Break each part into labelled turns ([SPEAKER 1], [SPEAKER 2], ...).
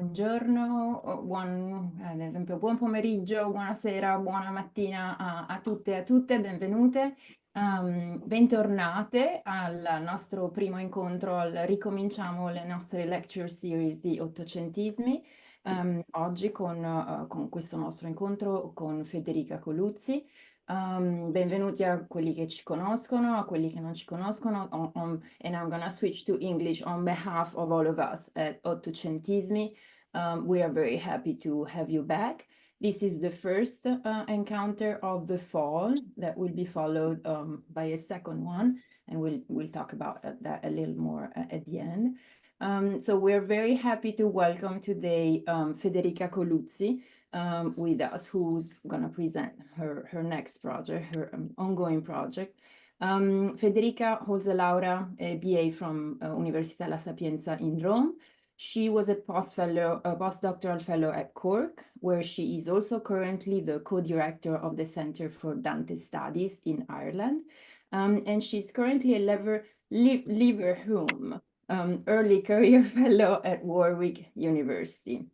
[SPEAKER 1] Buongiorno, ad esempio, buon pomeriggio, buonasera, buona mattina a tutte e a tutte, benvenute. Bentornate al nostro primo incontro, ricominciamo le nostre lecture series di Ottocentismi, oggi con questo nostro incontro con Federica Colucci. Benvenuti a quelli che ci conoscono, a quelli che non ci conoscono, and I'm gonna switch to English on behalf of all of us at Ottocentismi. We are very happy to have you back. This is the first encounter of the fall that will be followed by a second one, and we'll talk about that a little more at the end. So we're very happy to welcome today Federica Colucci with us, who's going to present her next project, her ongoing project. Federica holds a laurea, a BA from Università La Sapienza in Rome. She was a postdoctoral fellow at Cork, where she is also currently the co-director of the Centre for Dante Studies in Ireland. And she's currently a Leverhulme early career fellow at Warwick University.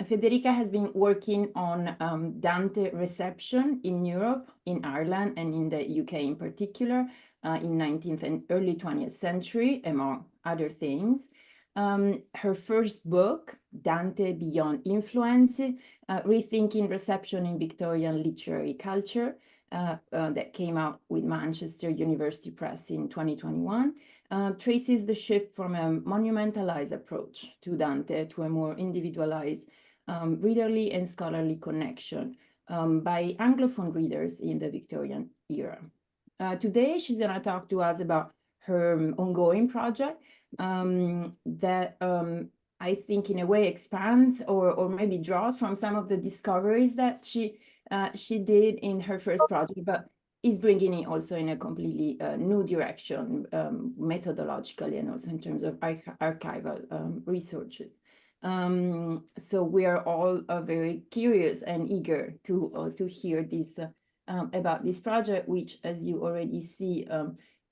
[SPEAKER 1] Federica has been working on Dante reception in Europe, in Ireland, and in the UK in particular, in 19th and early 20th century, among other things. Her first book, Dante Beyond Influence, Rethinking Reception in Victorian Literary Culture, that came out with Manchester University Press in 2021, traces the shift from a monumentalized approach to Dante to a more individualized, readerly and scholarly connection by Anglophone readers in the Victorian era. Today, she's going to talk to us about her ongoing project that I think in a way expands or maybe draws from some of the discoveries that she did in her first project, but is bringing it also in a completely new direction, methodologically and also in terms of archival researches. So we are all very curious and eager to hear this about this project, which, as you already see,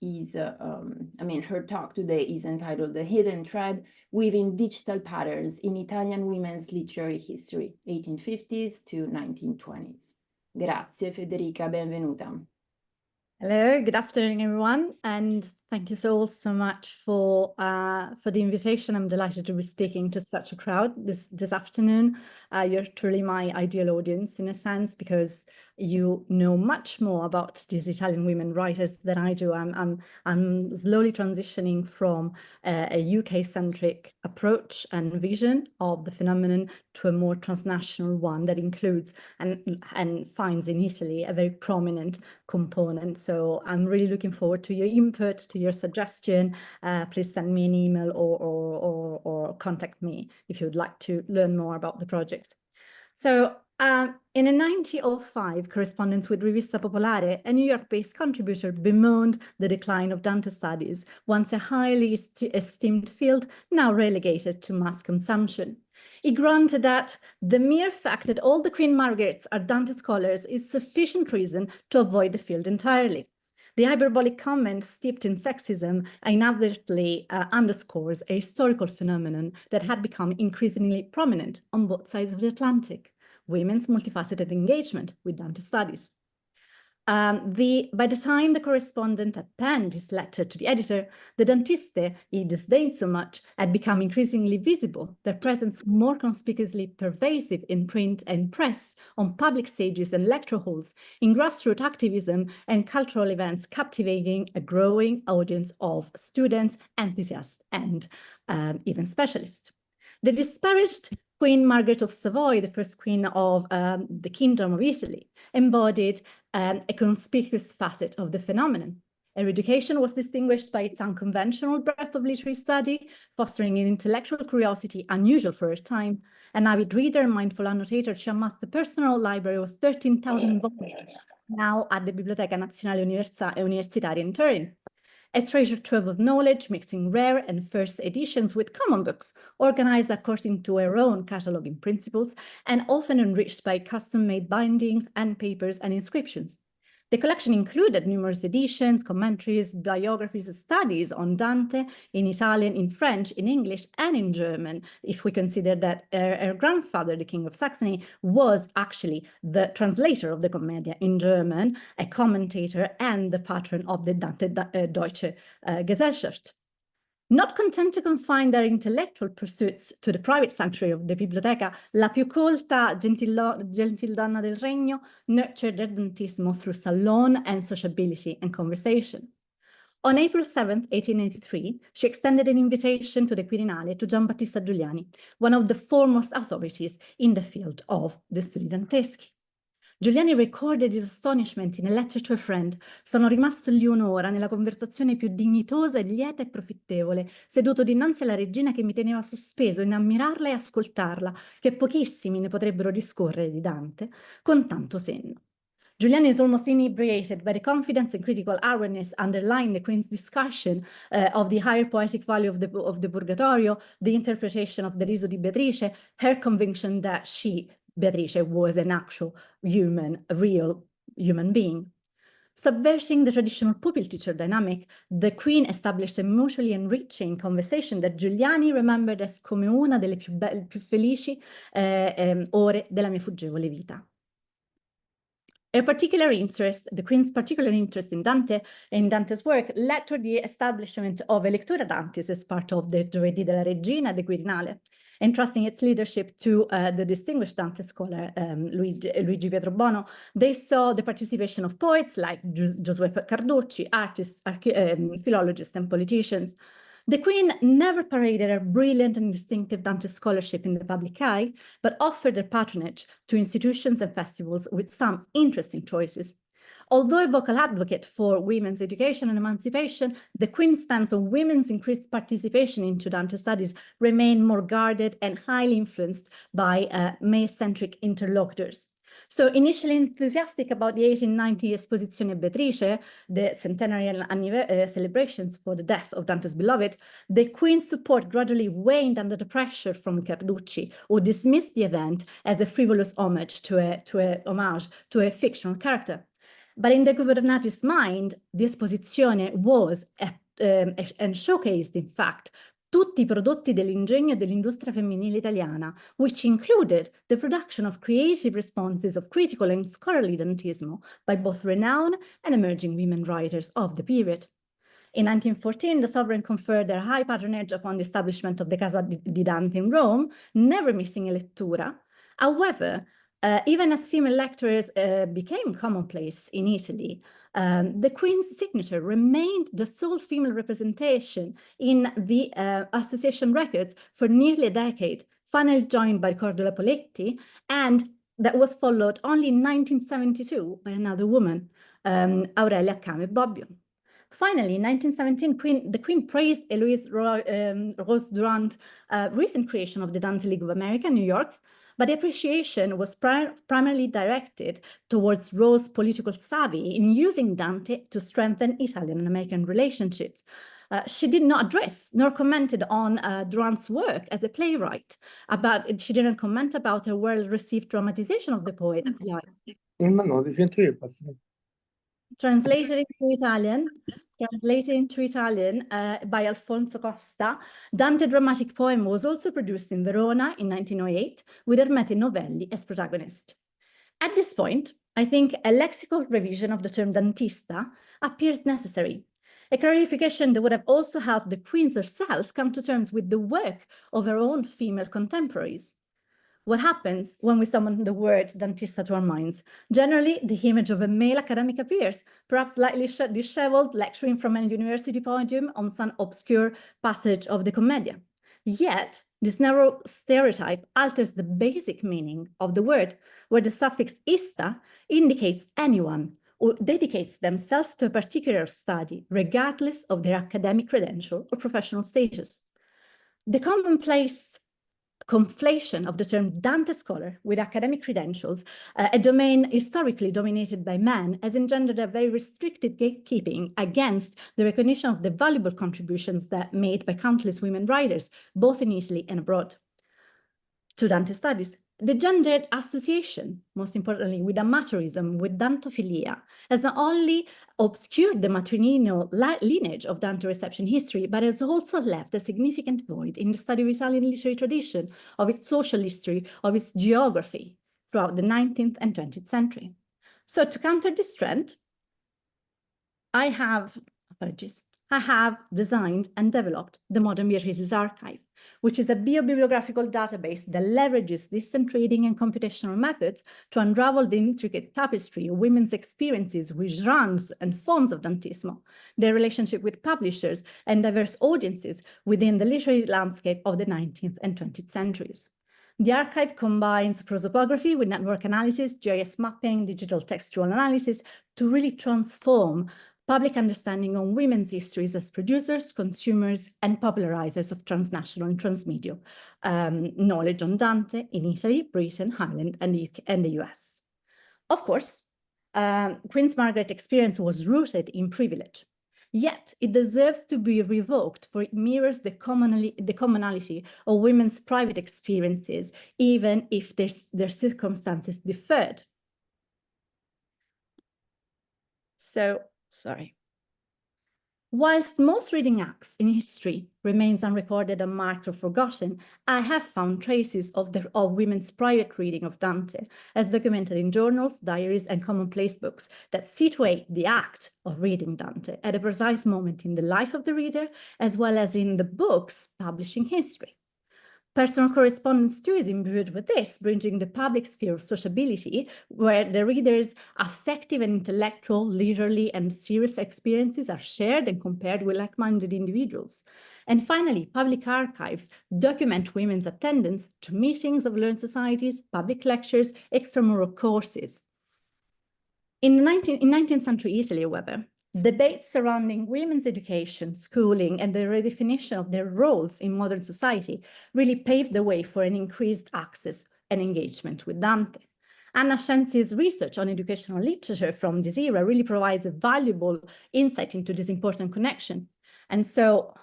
[SPEAKER 1] is, I mean, her talk today is entitled The Hidden Thread, Weaving Digital Patterns in Italian Women's Literary History, 1850s to 1920s. Grazie, Federica, benvenuta.
[SPEAKER 2] Hello, good afternoon, everyone, and thank you so much for the invitation. I'm delighted to be speaking to such a crowd this afternoon. You're truly my ideal audience in a sense, because you know much more about these Italian women writers than I do. I'm slowly transitioning from a UK-centric approach and vision of the phenomenon to a more transnational one that includes and finds in Italy a very prominent component. So I'm really looking forward to your input, to your suggestion. Please send me an email or contact me if you'd like to learn more about the project. So in a 1905 correspondence with Rivista Popolare, a New York-based contributor bemoaned the decline of Dante studies, once a highly esteemed field, now relegated to mass consumption. He granted that the mere fact that all the Queen Margarets are Dante scholars is sufficient reason to avoid the field entirely. The hyperbolic comment, steeped in sexism, inadvertently underscores a historical phenomenon that had become increasingly prominent on both sides of the Atlantic: women's multifaceted engagement with Dante studies. By the time the correspondent had penned his letter to the editor, the Dantiste he disdained so much had become increasingly visible, their presence more conspicuously pervasive in print and press, on public stages and lecture halls, in grassroots activism and cultural events, captivating a growing audience of students, enthusiasts, and even specialists. The disparaged Queen Margaret of Savoy, the first queen of the Kingdom of Italy, embodied a conspicuous facet of the phenomenon. Her education was distinguished by its unconventional breadth of literary study, fostering an intellectual curiosity unusual for her time. An avid reader and mindful annotator, she amassed a personal library of 13,000 volumes, now at the Biblioteca Nazionale Universitaria in Turin. A treasure trove of knowledge, mixing rare and first editions with common books, organized according to her own cataloging principles, and often enriched by custom-made bindings and papers and inscriptions. The collection included numerous editions, commentaries, biographies, studies on Dante in Italian, in French, in English, and in German, if we consider that her grandfather, the King of Saxony, was actually the translator of the Commedia in German, a commentator, and the patron of the Dante Deutsche Gesellschaft. Not content to confine their intellectual pursuits to the private sanctuary of the Biblioteca, la più colta gentildonna del regno nurtured their Dantismo through salon and sociability and conversation. On April 7, 1883, she extended an invitation to the Quirinale to Giambattista Giuliani, one of the foremost authorities in the field of the studi danteschi. Giuliani recorded his astonishment in a letter to a friend. Sono rimasto lì un'ora nella conversazione più dignitosa e lieta e profittevole, seduto dinanzi alla regina che mi teneva sospeso in ammirarla e ascoltarla, che pochissimi ne potrebbero discorrere di Dante, con tanto senno. Giuliani is almost inebriated by the confidence and critical awareness underlying the Queen's discussion of the higher poetic value of the Purgatorio, the interpretation of the Riso di Beatrice, her conviction that she, Beatrice, was an actual human, a real human being. Subversing the traditional pupil-teacher dynamic, the Queen established a mutually enriching conversation that Giuliani remembered as come una delle più felici ore della mia fuggevole vita. Her particular interest, the Queen's particular interest in Dante and Dante's work led to the establishment of a Lectura Dantis as part of the Giovedì della Regina, the Quirinale, entrusting its leadership to the distinguished Dante scholar Luigi Pietrobono. They saw the participation of poets like Giosuè Carducci, artists, philologists, and politicians. The Queen never paraded her brilliant and distinctive Dante scholarship in the public eye, but offered her patronage to institutions and festivals with some interesting choices. Although a vocal advocate for women's education and emancipation, the Queen's stance on women's increased participation into Dante studies remained more guarded and highly influenced by male-centric interlocutors. So initially enthusiastic about the 1890 Esposizione Beatrice, the centenary celebrations for the death of Dante's beloved, the Queen's support gradually waned under the pressure from Carducci, who dismissed the event as a frivolous homage to a fictional character. But in the governati's mind, the Esposizione was and showcased, in fact, tutti I prodotti dell'ingegno e dell'industria femminile italiana, which included the production of creative responses of critical and scholarly Dantismo by both renowned and emerging women writers of the period. In 1914, the sovereign conferred their high patronage upon the establishment of the Casa di Dante in Rome, never missing a lettura. However, even as female lecturers became commonplace in Italy, the Queen's signature remained the sole female representation in the association records for nearly a decade, finally joined by Cordula Poletti, and that was followed only in 1972 by another woman, Aurelia Came Bobbio. Finally, in 1917, the Queen praised Eloise Rose Durant's recent creation of the Dante League of America, New York, but the appreciation was primarily directed towards Rose's political savvy in using Dante to strengthen Italian and American relationships. She did not address nor commented on Durant's work as a playwright. She didn't comment about her well-received dramatization of the poet's life. Translated into Italian by Alfonso Costa, Dante dramatic poem was also produced in Verona in 1908 with Ermete Novelli as protagonist. At this point, I think a lexical revision of the term Dantista appears necessary, a clarification that would have also helped the Queen herself come to terms with the work of her own female contemporaries. What happens when we summon the word Dantista to our minds? Generally, the image of a male academic appears, perhaps slightly disheveled, lecturing from a university podium on some obscure passage of the Commedia. Yet, this narrow stereotype alters the basic meaning of the word, where the suffix ista indicates anyone who dedicates themselves to a particular study, regardless of their academic credential or professional status. The commonplace conflation of the term Dante scholar with academic credentials, a domain historically dominated by men, has engendered a very restricted gatekeeping against the recognition of the valuable contributions that made by countless women writers, both in Italy and abroad, to Dante studies. the gendered association, most importantly, with amateurism, with Dantophilia, has not only obscured the matrilineal lineage of Dante reception history, but has also left a significant void in the study of Italian literary tradition, of its social history, of its geography throughout the 19th and 20th century. So to counter this trend, I have designed and developed the Modern Beatrice's Archive, which is a biobibliographical database that leverages distant trading and computational methods to unravel the intricate tapestry of women's experiences with genres and forms of Dantismo, their relationship with publishers and diverse audiences within the literary landscape of the 19th and 20th centuries. The archive combines prosopography with network analysis, GIS mapping, digital textual analysis to really transform public understanding on women's histories as producers, consumers, and popularizers of transnational and transmedia knowledge on Dante in Italy, Britain, Ireland, and the US. Of course, Queen Margaret's experience was rooted in privilege, yet it deserves to be revoked, for it mirrors the commonality of women's private experiences, even if their circumstances differed. So, sorry. Whilst most reading acts in history remains unrecorded, unmarked, or forgotten, I have found traces of women's private reading of Dante, as documented in journals, diaries, and commonplace books that situate the act of reading Dante at a precise moment in the life of the reader, as well as in the book's publishing history. Personal correspondence, too, is imbued with this, bridging the public sphere of sociability, where the reader's affective and intellectual, literary, and serious experiences are shared and compared with like-minded individuals. And finally, public archives document women's attendance to meetings of learned societies, public lectures, extramural courses. In 19th century Italy, however, debates surrounding women's education, schooling, and the redefinition of their roles in modern society really paved the way for an increased access and engagement with Dante. Anna Scienzi's research on educational literature from this era really provides a valuable insight into this important connection. And so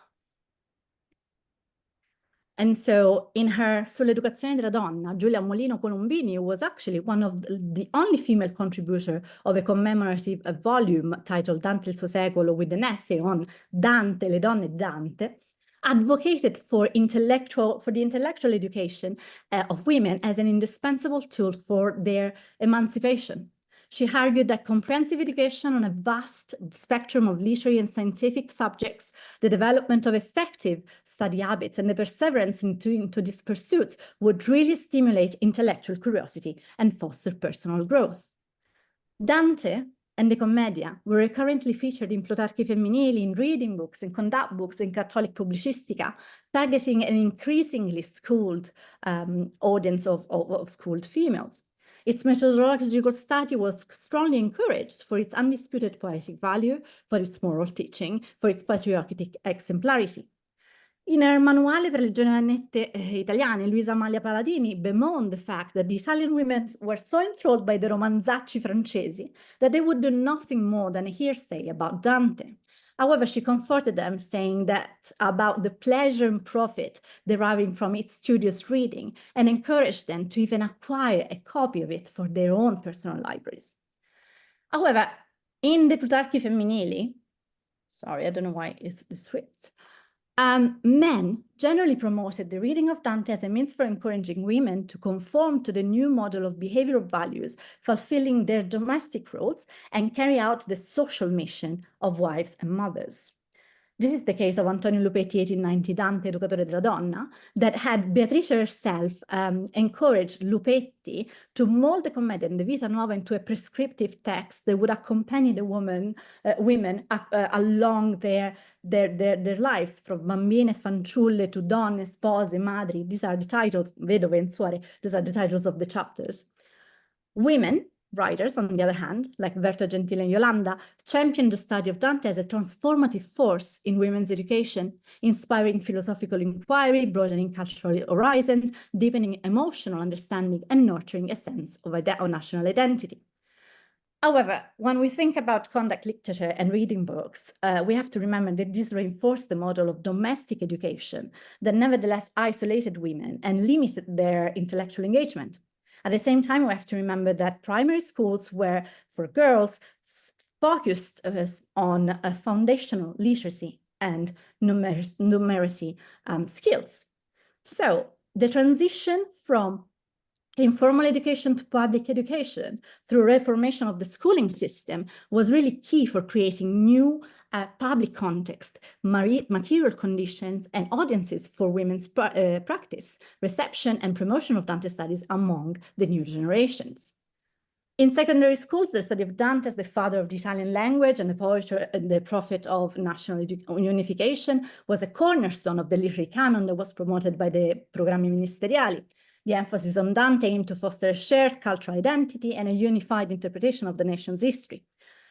[SPEAKER 2] in her Sull'educazione della donna, Giulia Molino Colombini was actually one of the only female contributor of a commemorative volume titled Dante il suo secolo, with an essay on Dante, le donne e Dante, advocated for the intellectual education of women as an indispensable tool for their emancipation. She argued that comprehensive education on a vast spectrum of literary and scientific subjects, the development of effective study habits, and the perseverance into these pursuits would really stimulate intellectual curiosity and foster personal growth. Dante and the Commedia were recurrently featured in Plutarchi Femminili, in reading books, in conduct books, in Catholic Pubblicistica, targeting an increasingly schooled audience of schooled females. Its methodological study was strongly encouraged for its undisputed poetic value, for its moral teaching, for its patriotic exemplarity. In her Manuale per le giovanette italiane, Luisa Amalia Paladini bemoaned the fact that the Italian women were so enthralled by the romanzacci francesi that they would do nothing more than a hearsay about Dante. However, she comforted them, saying that about the pleasure and profit deriving from its studious reading, and encouraged them to even acquire a copy of it for their own personal libraries. However, in the Plutarchi Femminili, sorry, I don't know why it's the switch, men generally promoted the reading of Dante as a means for encouraging women to conform to the new model of behavioral values, fulfilling their domestic roles, and carry out the social mission of wives and mothers. This is the case of Antonio Lupetti, 1890, Dante, Educatore della Donna, that had Beatrice herself encouraged Lupetti to mold the Commedia and the Vita Nuova into a prescriptive text that would accompany the women along their lives, from bambine, fanciulle to donne, spose, madri. These are the titles, vedove and suore, these are the titles of the chapters. Women writers, on the other hand, like Berta Gentile and Yolanda, championed the study of Dante as a transformative force in women's education, inspiring philosophical inquiry, broadening cultural horizons, deepening emotional understanding, and nurturing a sense of national identity. However, when we think about conduct literature and reading books, we have to remember that this reinforced the model of domestic education that nevertheless isolated women and limited their intellectual engagement. At the same time, we have to remember that primary schools were, for girls, focused on foundational literacy and numeracy skills. So the transition from informal education to public education through reformation of the schooling system was really key for creating new public context, material conditions, and audiences for women's practice, reception, and promotion of Dante studies among the new generations. In secondary schools, the study of Dante as the father of the Italian language and the poet and the prophet of national unification was a cornerstone of the literary canon that was promoted by the Programmi Ministeriali. The emphasis on Dante aimed to foster a shared cultural identity and a unified interpretation of the nation's history.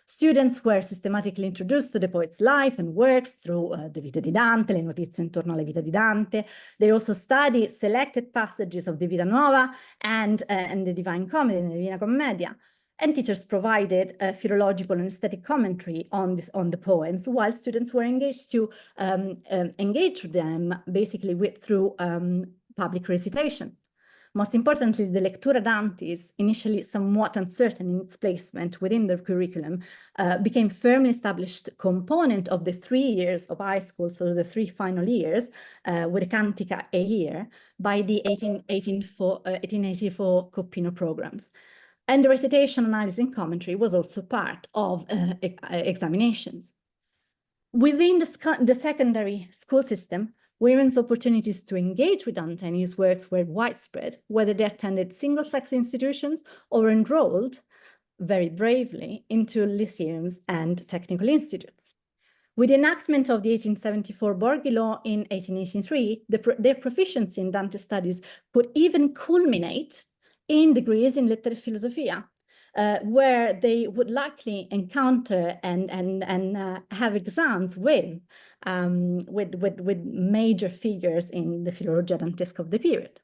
[SPEAKER 2] Students were systematically introduced to the poet's life and works through the Vita di Dante, le notizie intorno alla vita di Dante. They also studied selected passages of the Vita Nuova and the Divine Comedy, the Divina Commedia. And teachers provided a philological and aesthetic commentary on the poems, while students were engaged to engage them basically through public recitation. Most importantly, the Lectura Dantis, initially somewhat uncertain in its placement within the curriculum, became firmly established component of the 3 years of high school, so the 3 final years, with a Cantica a year, by the 1884 Coppino programs. And the recitation, analysis, and commentary was also part of examinations. Within the secondary school system, women's opportunities to engage with Dante and his works were widespread, whether they attended single-sex institutions or enrolled very bravely into lyceums and technical institutes. With the enactment of the 1874 Borghi Law in 1883, their proficiency in Dante studies could even culminate in degrees in Lettere e Filosofia, where they would likely encounter and have exams with major figures in the Filologia Dantesca of the period.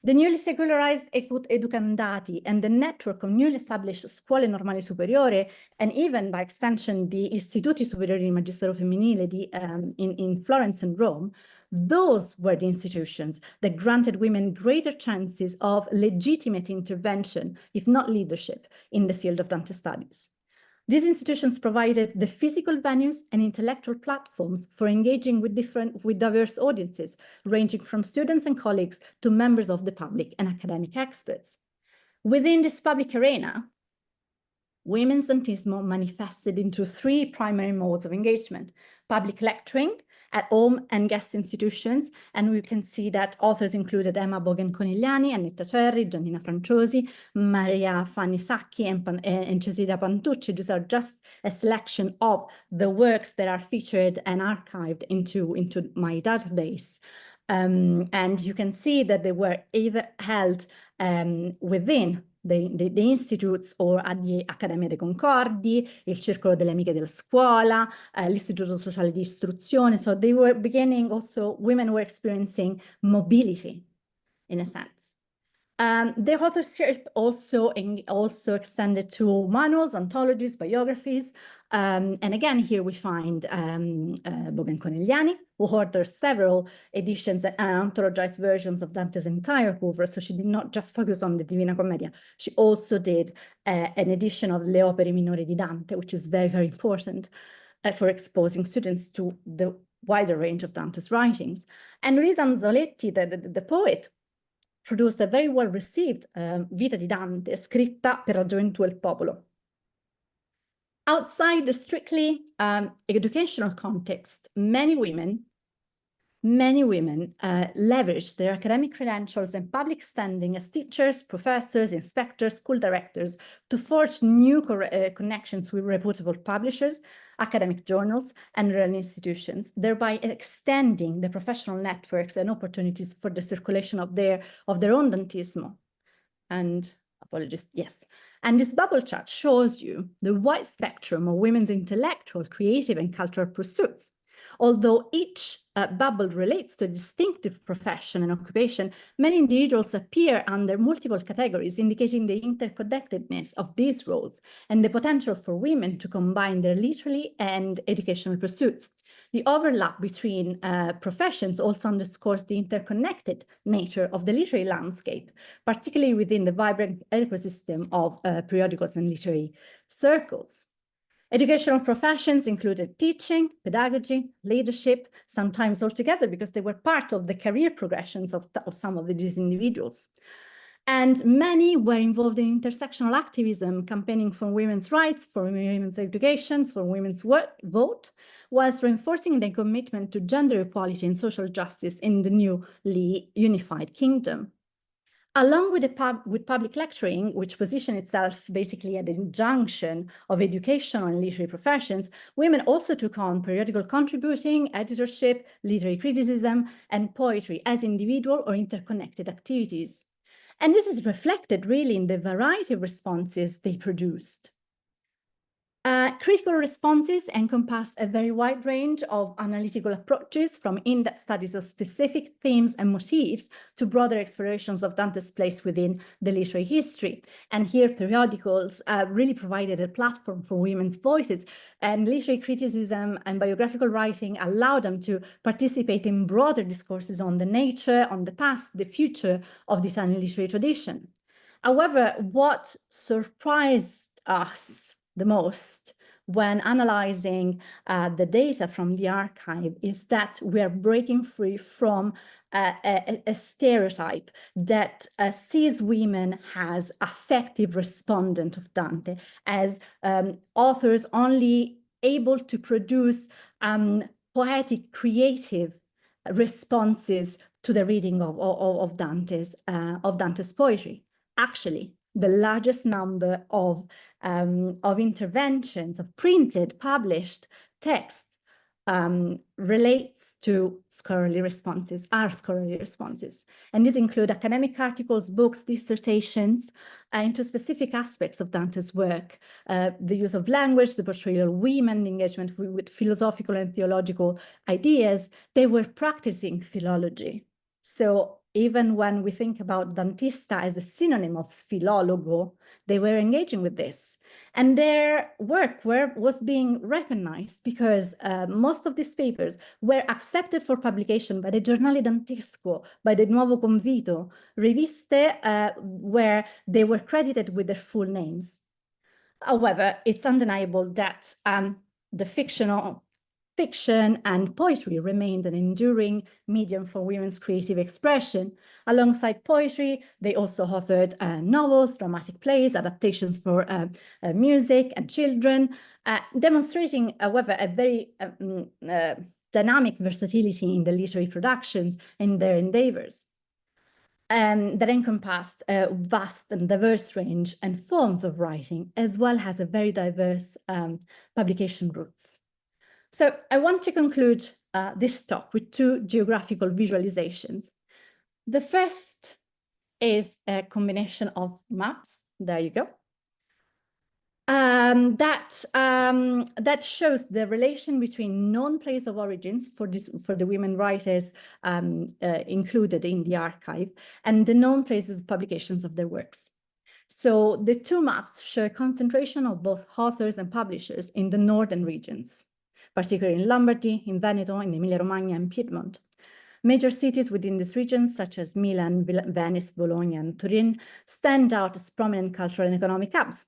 [SPEAKER 2] The newly secularized educandati and the network of newly established scuole normali superiore, and even by extension the Istituti Superiori di Magistero Femminile in Florence and Rome, those were the institutions that granted women greater chances of legitimate intervention, if not leadership, in the field of Dante studies. These institutions provided the physical venues and intellectual platforms for engaging with diverse audiences, ranging from students and colleagues to members of the public and academic experts. Within this public arena, women's Dantismo manifested into 3 primary modes of engagement: public lecturing at home and guest institutions, and we can see that authors included Emma Bogen-Conigliani, Annetta Cerri, Giannina Franciosi, Maria Fanny Sacchi, and Cecilia Pantucci. These are just a selection of the works that are featured and archived into my database. And you can see that they were either held within the institutes or at the Accademia dei Concordi, il Circolo delle Amiche della Scuola, l'Istituto Sociale di Istruzione. So they were beginning also, women were experiencing mobility in a sense. The authorship also extended to manuals, anthologies, biographies. And again, here we find Bogen-Conigliani, who authored several editions and anthologized versions of Dante's entire oeuvre. So she did not just focus on the Divina Commedia. She also did an edition of Le Opere Minori di Dante, which is very, very important for exposing students to the wider range of Dante's writings. And Luisa Anzoletti, the poet, produced a very well-received Vita di Dante, scritta per la gioventù e il popolo. Outside the strictly educational context, many women leveraged their academic credentials and public standing as teachers, professors, inspectors, school directors to forge new connections with reputable publishers, academic journals, and learning institutions, thereby extending the professional networks and opportunities for the circulation of their own Dantismo. And apologies, yes. And this bubble chart shows you the wide spectrum of women's intellectual, creative, and cultural pursuits. Although each bubble relates to a distinctive profession and occupation, many individuals appear under multiple categories, indicating the interconnectedness of these roles and the potential for women to combine their literary and educational pursuits. The overlap between professions also underscores the interconnected nature of the literary landscape, particularly within the vibrant ecosystem of periodicals and literary circles. Educational professions included teaching, pedagogy, leadership, sometimes all together because they were part of the career progressions of some of these individuals. And many were involved in intersectional activism, campaigning for women's rights, for women's education, for women's vote, whilst reinforcing their commitment to gender equality and social justice in the newly unified kingdom. Along with public lecturing, which positioned itself basically at the junction of educational and literary professions, women also took on periodical contributing, editorship, literary criticism, and poetry as individual or interconnected activities. And this is reflected really in the variety of responses they produced. Critical responses encompass a very wide range of analytical approaches, from in-depth studies of specific themes and motifs to broader explorations of Dante's place within the literary history. And here periodicals really provided a platform for women's voices, and literary criticism and biographical writing allowed them to participate in broader discourses on the nature, on the past, the future of the Italian literary tradition. However, what surprised us the most when analyzing the data from the archive is that we are breaking free from a stereotype that sees women as affective respondent of Dante, as authors only able to produce poetic, creative responses to the reading of Dante's poetry. Actually, the largest number of interventions, of printed, published texts relates to scholarly responses, are scholarly responses. And these include academic articles, books, dissertations into specific aspects of Dante's work, the use of language, the portrayal of women, the engagement with philosophical and theological ideas. They were practicing philology. So even when we think about Dantista as a synonym of philologo, they were engaging with this. And their work was being recognized because most of these papers were accepted for publication by the Giornale Dantesco, by the Nuovo Convito, riviste where they were credited with their full names. However, it's undeniable that the fiction and poetry remained an enduring medium for women's creative expression. Alongside poetry, they also authored novels, dramatic plays, adaptations for music and children, demonstrating, however, a very dynamic versatility in the literary productions in their endeavors. That encompassed a vast and diverse range and forms of writing, as well as a very diverse publication routes. So I want to conclude this talk with two geographical visualizations. The first is a combination of maps. There you go. That shows the relation between known place of origins for the women writers included in the archive and the known places of publications of their works. So the two maps show a concentration of both authors and publishers in the northern regions, particularly in Lombardy, in Veneto, in Emilia-Romagna, and Piedmont. Major cities within this region, such as Milan, Venice, Bologna, and Turin, stand out as prominent cultural and economic hubs.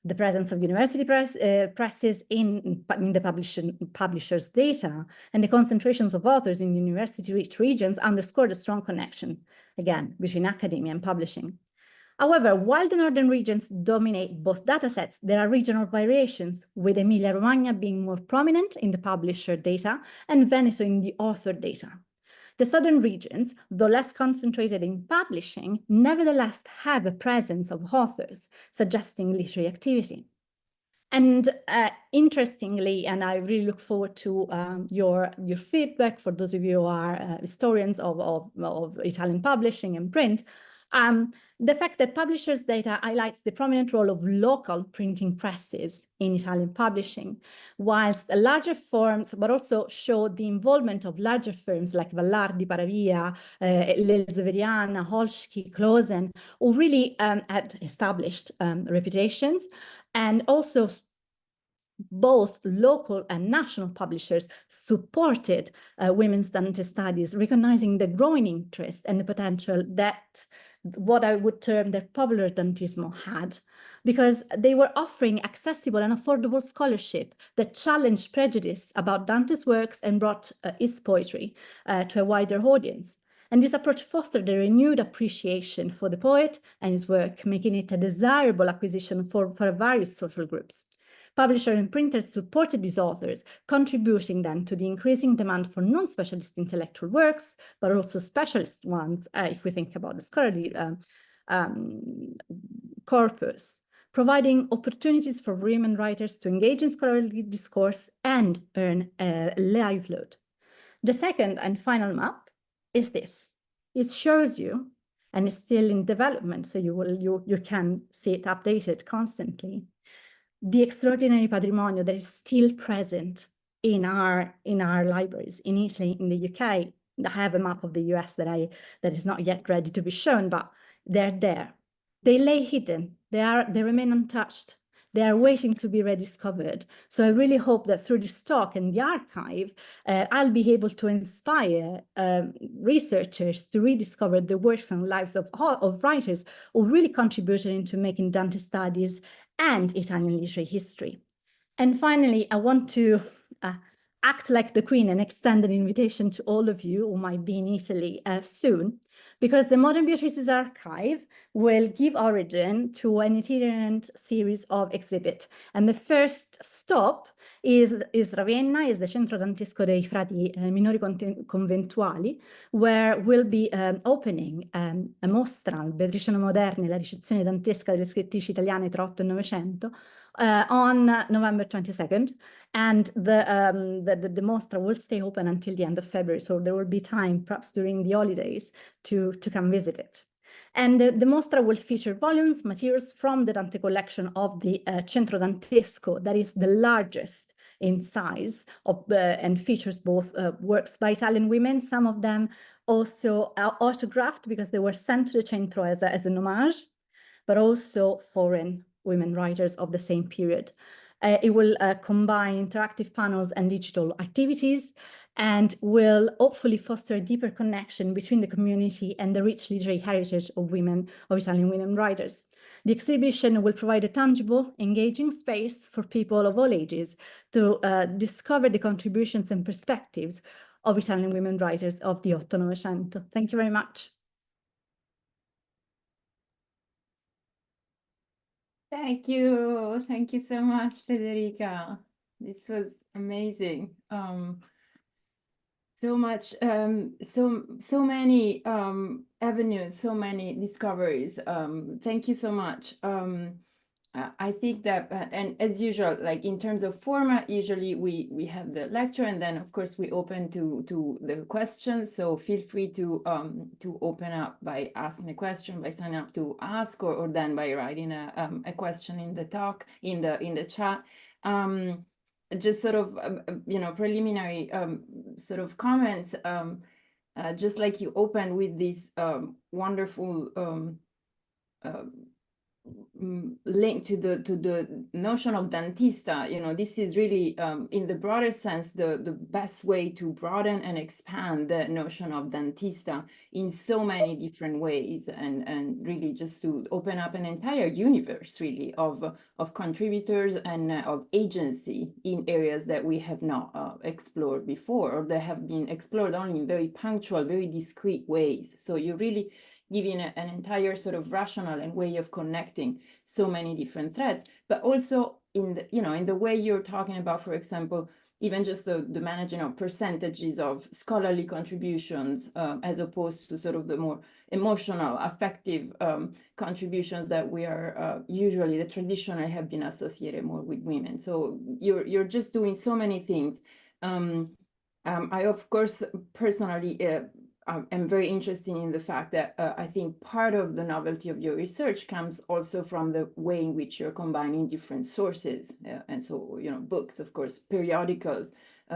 [SPEAKER 2] The presence of university presses in the publishers' data and the concentrations of authors in university-rich regions underscore the strong connection, again, between academia and publishing. However, while the northern regions dominate both datasets, there are regional variations, with Emilia-Romagna being more prominent in the publisher data and Veneto in the author data. The southern regions, though less concentrated in publishing, nevertheless have a presence of authors, suggesting literary activity. And interestingly, and I really look forward to your feedback for those of you who are historians of Italian publishing and print, the fact that publishers' data highlights the prominent role of local printing presses in Italian publishing, whilst the larger firms, but also show the involvement of larger firms like Vallardi, Paravia, L'Elzeveriana, Holschke, Clausen, who really had established reputations, and also both local and national publishers supported women's Dante studies, recognizing the growing interest and the potential that what I would term the popular Dantismo had, because they were offering accessible and affordable scholarship that challenged prejudice about Dante's works and brought his poetry to a wider audience. And this approach fostered a renewed appreciation for the poet and his work, making it a desirable acquisition for various social groups. Publishers and printers supported these authors, contributing then to the increasing demand for non-specialist intellectual works, but also specialist ones, if we think about the scholarly corpus, providing opportunities for women writers to engage in scholarly discourse and earn a livelihood. The second and final map is this. It shows you, and it's still in development, so you can see it updated constantly, the extraordinary patrimonio that is still present in our libraries in Italy, in the UK. I have a map of the US that is not yet ready to be shown, but they're there. They lay hidden. They remain untouched. They are waiting to be rediscovered. So I really hope that through this talk and the archive, I'll be able to inspire researchers to rediscover the works and lives of writers who really contributed into making Dante studies and Italian literary history. And finally, I want to act like the Queen and extend an invitation to all of you who might be in Italy soon, because the Modern Beatrice's archive will give origin to an itinerant series of exhibits. And the first stop is Ravenna, is the Centro Dantesco dei Frati Minori Conventuali, where we'll be opening a mostra, Beatrice Moderne, la ricezione dantesca delle scrittrici italiane tra 8 e 900, on November 22nd, and the mostra will stay open until the end of February, so there will be time, perhaps during the holidays, to come visit it. And the mostra will feature volumes, materials from the Dante collection of the Centro Dantesco, that is the largest in size, and features both works by Italian women, some of them also autographed because they were sent to the Centro as an homage, but also foreign women writers of the same period. It will combine interactive panels and digital activities, and will hopefully foster a deeper connection between the community and the rich literary heritage of Italian women writers. The exhibition will provide a tangible, engaging space for people of all ages to discover the contributions and perspectives of Italian women writers of the Otto Novecento. Thank you very much.
[SPEAKER 1] Thank you so much, Federica. This was amazing. So much, so many avenues, so many discoveries. Thank you so much. I think that, and as usual, like in terms of format, usually we have the lecture, and then of course we open to the questions. So feel free to open up by asking a question, by signing up to ask, or then by writing a question in the talk, in the chat. Just sort of preliminary sort of comments. Just like you opened with this wonderful link to the notion of Dantista. This is really in the broader sense the best way to broaden and expand the notion of Dantista in so many different ways, and really just to open up an entire universe really of contributors and of agency in areas that we have not explored before, or that have been explored only in very punctual, very discrete ways. So you're really giving an entire sort of rationale and way of connecting so many different threads, but also in the way you're talking about, for example, even just the managing of percentages of scholarly contributions, as opposed to sort of the more emotional, affective contributions that we are usually, the traditionally have been associated more with women. So you're just doing so many things. I, of course, personally, I'm very interested in the fact that I think part of the novelty of your research comes also from the way in which you're combining different sources. And so, books, of course, periodicals,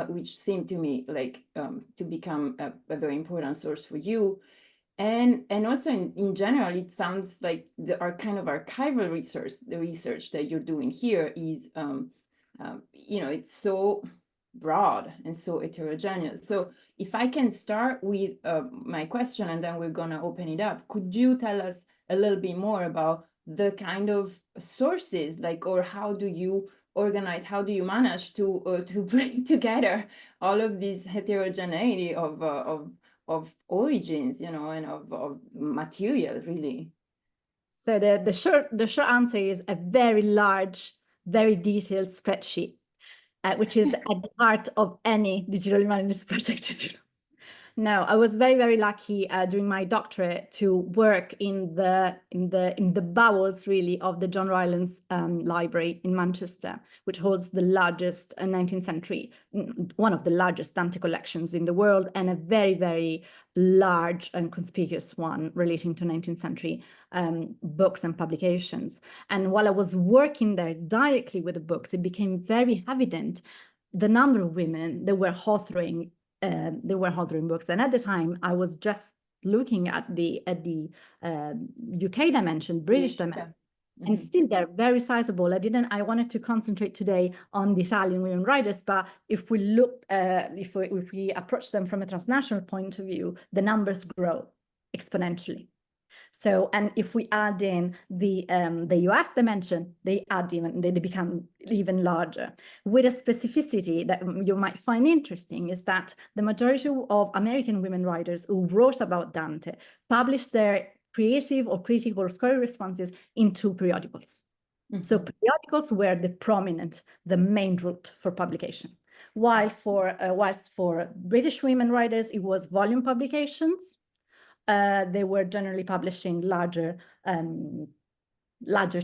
[SPEAKER 1] which seem to me like to become a very important source for you. And also in general, it sounds like the kind of archival research, the research that you're doing here is you know, it's so broad and so heterogeneous. So if I can start with my question, and then we're gonna open it up, could you tell us a little bit more about the kind of sources, like, or how do you organize, how do you manage to bring together all of this heterogeneity of origins, you know, and of material, really?
[SPEAKER 2] So the short answer is a very large, very detailed spreadsheet, which is at the heart of any digital humanities project, as you know. No, I was very, very lucky during my doctorate to work in the bowels, really, of the John Rylands Library in Manchester, which holds the largest 19th century, one of the largest Dante collections in the world, and a very, very large and conspicuous one relating to 19th century books and publications. And while I was working there directly with the books, it became very evident the number of women that were authoring books. And at the time, I was just looking at the UK dimension, British dimension, and still they're very sizable. I wanted to concentrate today on the Italian women writers, but if we look, if we approach them from a transnational point of view, the numbers grow exponentially. So, and if we add in the US dimension, they become even larger. With a specificity that you might find interesting is that the majority of American women writers who wrote about Dante published their creative or critical or scholarly responses in 2 periodicals. So periodicals were the main route for publication. Whilst for British women writers, it was volume publications. They were generally publishing larger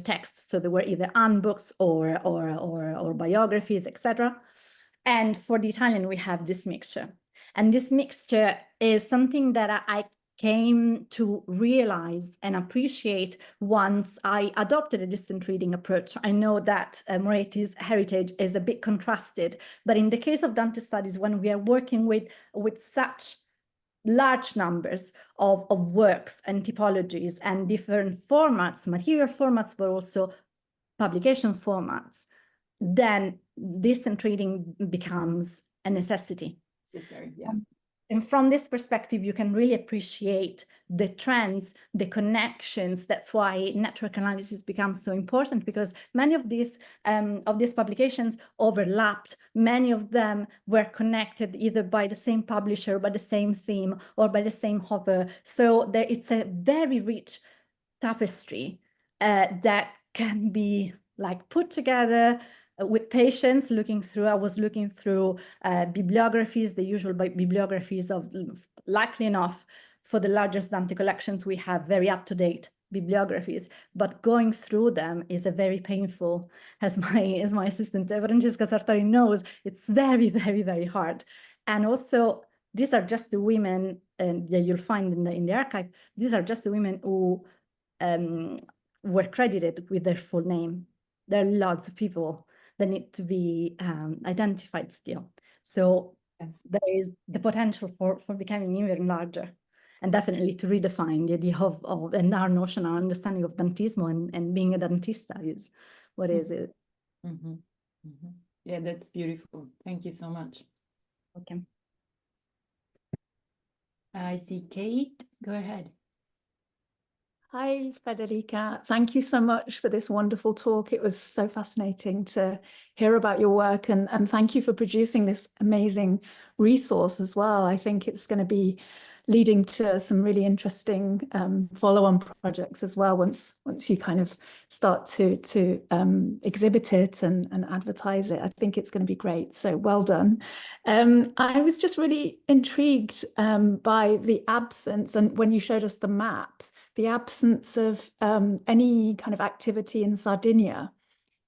[SPEAKER 2] texts, so they were either handbooks or biographies, etc. And for the Italian, we have this mixture, and this mixture is something that I came to realize and appreciate once I adopted a distant reading approach. I know that Moretti's heritage is a bit contrasted, but in the case of Dante studies, when we are working with such large numbers of works and typologies and different formats, material formats, but also publication formats, then distant reading becomes a necessity.
[SPEAKER 1] Necessary, yeah.
[SPEAKER 2] And from this perspective, you can really appreciate the trends, the connections. That's why network analysis becomes so important, because many of these publications overlapped. Many of them were connected either by the same publisher, by the same theme, or by the same author. So it's a very rich tapestry that can be like put together with patience. I was looking through bibliographies, the usual bibliographies of, likely enough, for the largest Dante collections, we have very up-to-date bibliographies, but going through them is a very painful, as my assistant Francesca Sartori knows, it's very, very, very hard. And also, these are just the women that you'll find in the archive. These are just the women who were credited with their full name. There are lots of people that need to be identified still. So yes, there is the potential for becoming even larger, and definitely to redefine the idea of and our notion, our understanding of Dantismo and being a Dantista is what is it.
[SPEAKER 1] Yeah, that's beautiful. Thank you so much.
[SPEAKER 2] Okay.
[SPEAKER 1] I see Kate, go ahead.
[SPEAKER 3] Hi, Federica. Thank you so much for this wonderful talk. It was so fascinating to hear about your work, and thank you for producing this amazing resource as well. I think it's going to be leading to some really interesting follow-on projects as well once you kind of start to exhibit it and advertise it. I think it's going to be great. So well done. I was just really intrigued by the absence, and when you showed us the maps, the absence of any kind of activity in Sardinia.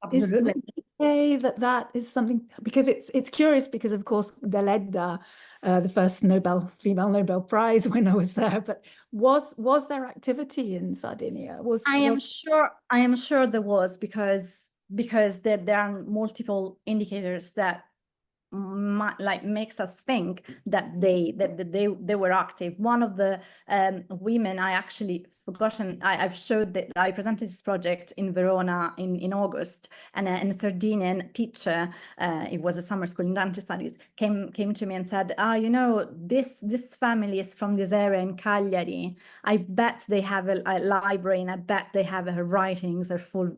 [SPEAKER 2] Absolutely.
[SPEAKER 3] Would you say that is something, because it's curious, because of course Deledda, the first female Nobel Prize winner, was there, but was there activity in Sardinia?
[SPEAKER 2] I am sure there was, because there are multiple indicators that makes us think that they were active. One of the women, I actually forgotten, I've showed that I presented this project in Verona in August, and a Sardinian teacher, it was a summer school in Dante studies, came to me and said, you know, this family is from this area in Cagliari. I bet they have a library, and I bet they have her writings, her full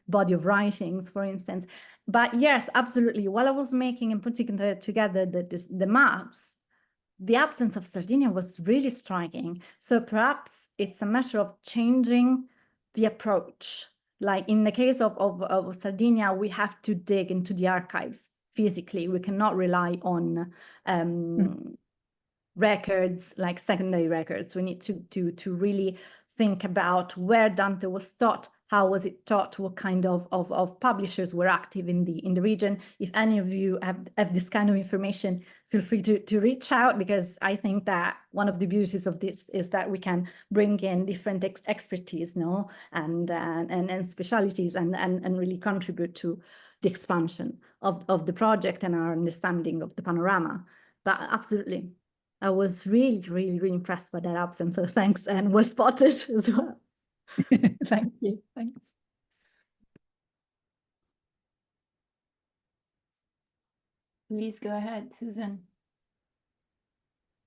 [SPEAKER 2] body of writings, for instance. But yes, absolutely. While I was making and putting together the maps, the absence of Sardinia was really striking. So perhaps it's a matter of changing the approach. Like in the case of Sardinia, we have to dig into the archives physically. We cannot rely on records, like secondary records. We need to really think about where Dante was taught, how was it taught, what kind of publishers were active in the region. If any of you have this kind of information, feel free to reach out, because I think that one of the beauties of this is that we can bring in different expertise, and specialities, and really contribute to the expansion of the project and our understanding of the panorama. But absolutely, I was really, really, really impressed by that absence. So thanks, and well spotted as well.
[SPEAKER 3] Thank you. Thanks.
[SPEAKER 1] Please go ahead, Susan.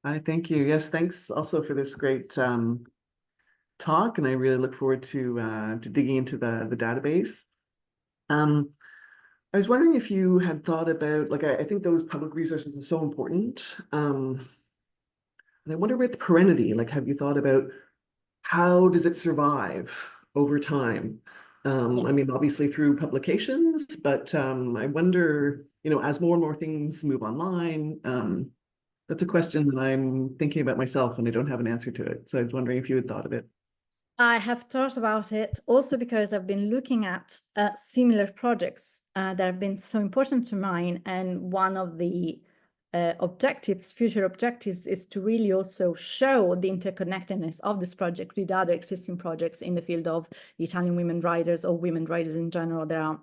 [SPEAKER 4] Hi, thank you. Yes, thanks also for this great talk, and I really look forward to digging into the database. I was wondering if you had thought about, like, I think those public resources are so important. And I wonder about the perenniety, like, have you thought about how does it survive over time? I mean, obviously through publications, but I wonder, you know, as more and more things move online, that's a question that I'm thinking about myself, and I don't have an answer to it. So I was wondering if you had thought of it.
[SPEAKER 2] I have thought about it also because I've been looking at similar projects that have been so important to mine. And one of the future objectives, is to really also show the interconnectedness of this project with other existing projects in the field of Italian women writers, or women writers in general. There are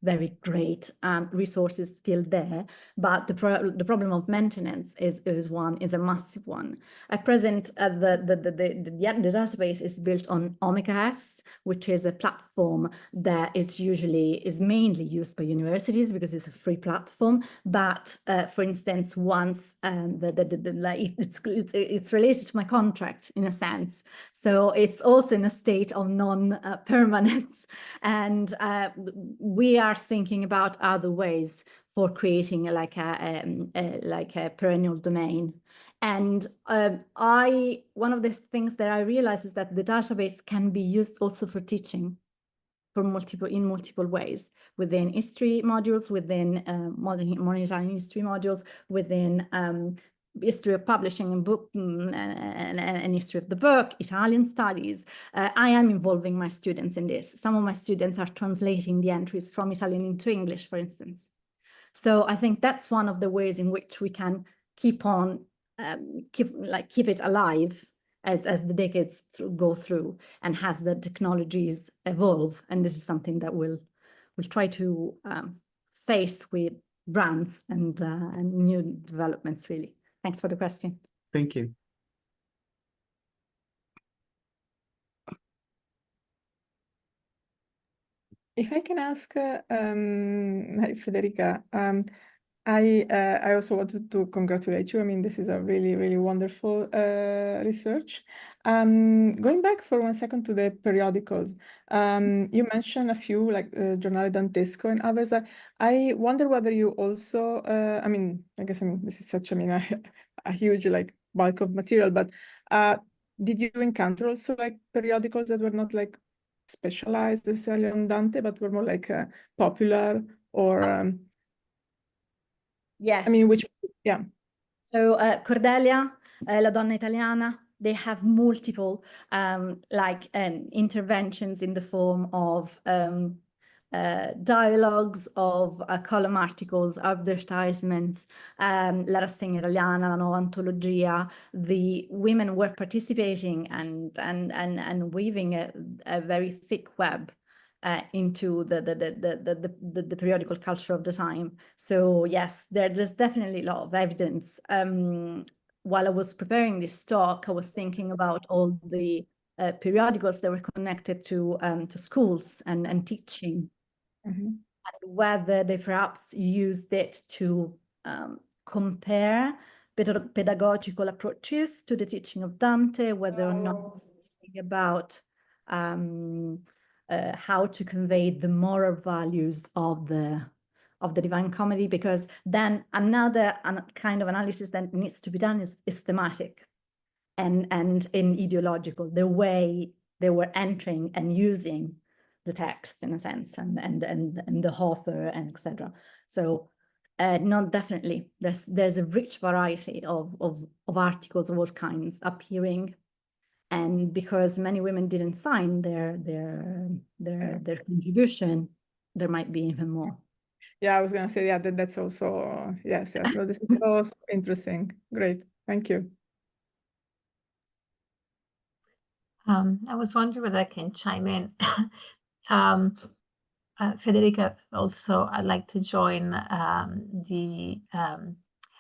[SPEAKER 2] very great resources still there, but the problem of maintenance is a massive one. At present, the database is built on Omeka-S, which is a platform that is mainly used by universities because it's a free platform. But for instance, once it's related to my contract in a sense, so it's also in a state of non-permanence, and we are thinking about other ways for creating like a perennial domain. And one of the things that I realized is that the database can be used also for teaching in multiple ways, within history modules, within modern Italian history modules, within history of publishing and book and history of the book, Italian studies. I am involving my students in this. Some of my students are translating the entries from Italian into English, for instance. So I think that's one of the ways in which we can keep it alive as the decades go through, and as the technologies evolve. And this is something that we'll try to face with brands and new developments, really. Thanks for the question.
[SPEAKER 4] Thank you.
[SPEAKER 5] If I can ask, hi, Federica, I also wanted to congratulate you. I mean, this is a really, really wonderful research. Going back for 1 second to the periodicals, you mentioned a few, like Giornale Dantesco and others. I wonder whether you also, I mean, this is such, a huge like bulk of material, but did you encounter also like periodicals that were not like specialized necessarily on Dante, but were more like popular, or
[SPEAKER 2] yes,
[SPEAKER 5] which, yeah.
[SPEAKER 2] So Cordelia, La Donna Italiana, they have multiple interventions in the form of dialogues, of column articles, advertisements, La Rassegna Italiana, La Nuova Antologia. The women were participating and weaving a very thick web into the periodical culture of the time. So yes, there's definitely a lot of evidence. While I was preparing this talk, I was thinking about all the periodicals that were connected to schools and teaching, and whether they perhaps used it to compare pedagogical approaches to the teaching of Dante, whether or not about how to convey the moral values of the Divine Comedy, because then another kind of analysis that needs to be done is thematic and in ideological, the way they were entering and using the text in a sense, and the author, and etc. So no, definitely there's a rich variety of articles of all kinds appearing, and because many women didn't sign their contribution, there might be even more.
[SPEAKER 5] Yeah, I was gonna say, yeah, that's also, yes. No, this is also interesting. Great, thank you.
[SPEAKER 6] I was wondering whether I can chime in. Federica, also, I'd like to join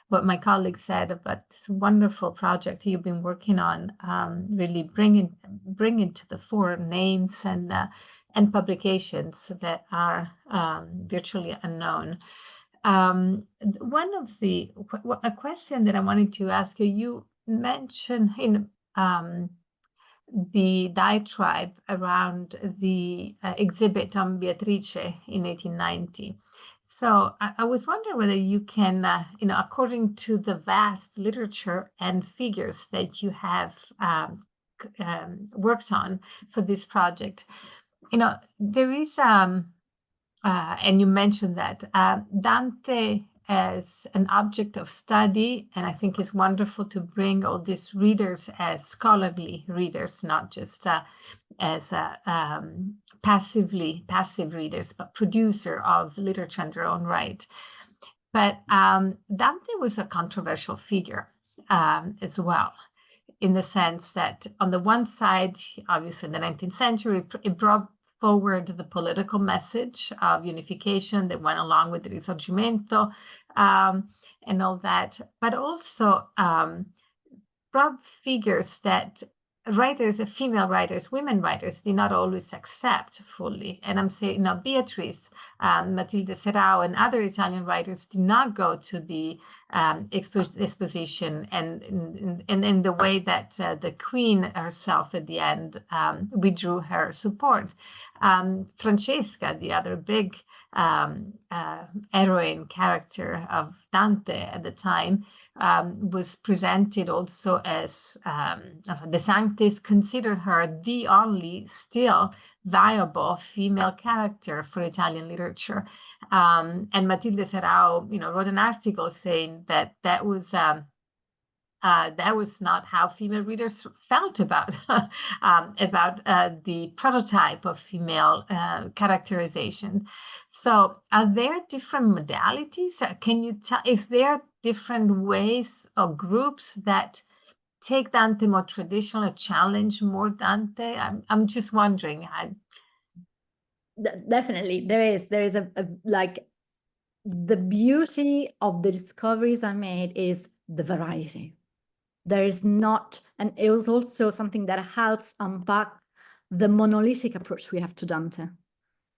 [SPEAKER 6] what my colleague said about this wonderful project you've been working on, really bringing to the fore names and publications that are virtually unknown. A question that I wanted to ask you, you mentioned in the diatribe around the exhibit on Beatrice in 1890. So I was wondering whether you can, according to the vast literature and figures that you have worked on for this project, there is, and you mentioned that Dante as an object of study, and I think it's wonderful to bring all these readers as scholarly readers, not just as passive readers, but producer of literature in their own right. But Dante was a controversial figure as well, in the sense that on the one side, obviously in the 19th century, it brought forward the political message of unification that went along with the Risorgimento and all that, but also brought figures that female writers, women writers, did not always accept fully. And I'm saying, Beatrice, Matilde Serao, and other Italian writers did not go to the exposition and in the way that the Queen herself at the end withdrew her support. Francesca, the other big heroine character of Dante at the time, was presented also as De Sanctis considered her the only still viable female character for Italian literature. And Matilde Serao, wrote an article saying that was not how female readers felt about the prototype of female characterization. So are there different modalities? Can you tell, is there different ways or groups that take Dante more traditional, challenge more Dante? I'm just wondering.
[SPEAKER 2] Definitely, there is a like, the beauty of the discoveries I made is the variety. There is not, and it was also something that helps unpack the monolithic approach we have to Dante.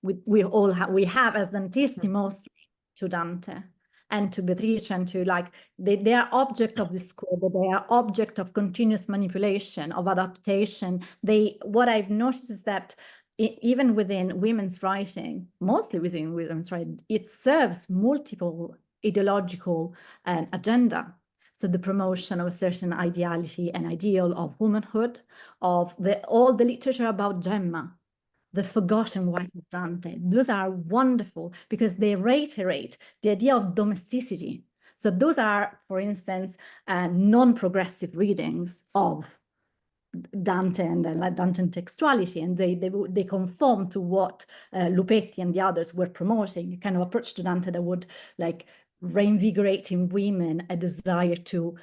[SPEAKER 2] We have as Danteisti mostly to Dante and to Beatrice, and to they are object of discord, but they are object of continuous manipulation, of adaptation. What I've noticed is that even within women's writing, mostly within women's writing, it serves multiple ideological agenda. So the promotion of a certain ideality and ideal of womanhood, of all the literature about Gemma, the forgotten wife of Dante. Those are wonderful because they reiterate the idea of domesticity. So those are, for instance, non-progressive readings of Dante and Dantean textuality, and they conform to what Lupetti and the others were promoting, a kind of approach to Dante that would reinvigorate in women a desire to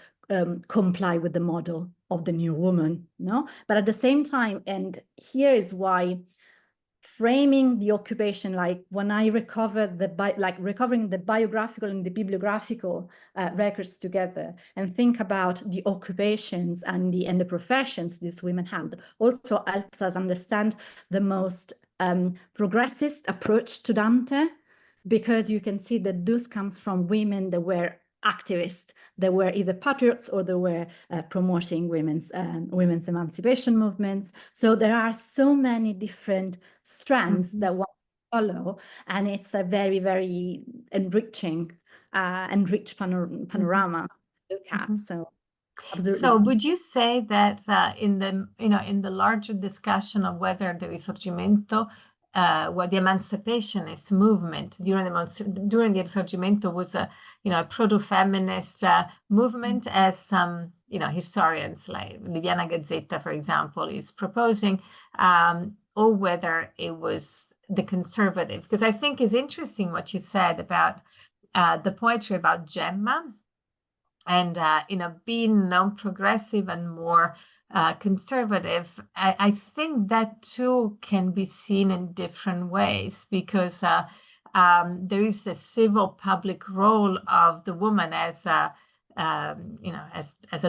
[SPEAKER 2] comply with the model of the new woman, no? But at the same time, and here is why framing the occupation, like when I recover recovering the biographical and the bibliographical records together, and think about the occupations and the professions these women had, also helps us understand the most progressist approach to Dante, because you can see that this comes from women that were activists, that were either patriots or they were promoting women's emancipation movements. So there are so many different strands that one follow, and it's a very, very enriched panorama to look at. So absolutely.
[SPEAKER 6] So would you say that in the larger discussion of whether the Risorgimento, what the emancipationist movement during the Risorgimento was a proto-feminist movement, as some historians like Liliana Gazzetta, for example, is proposing, or whether it was the conservative? Because I think it's interesting what you said about the poetry about Gemma, and being non-progressive and more conservative. I think that too can be seen in different ways, because there is the civil public role of the woman as a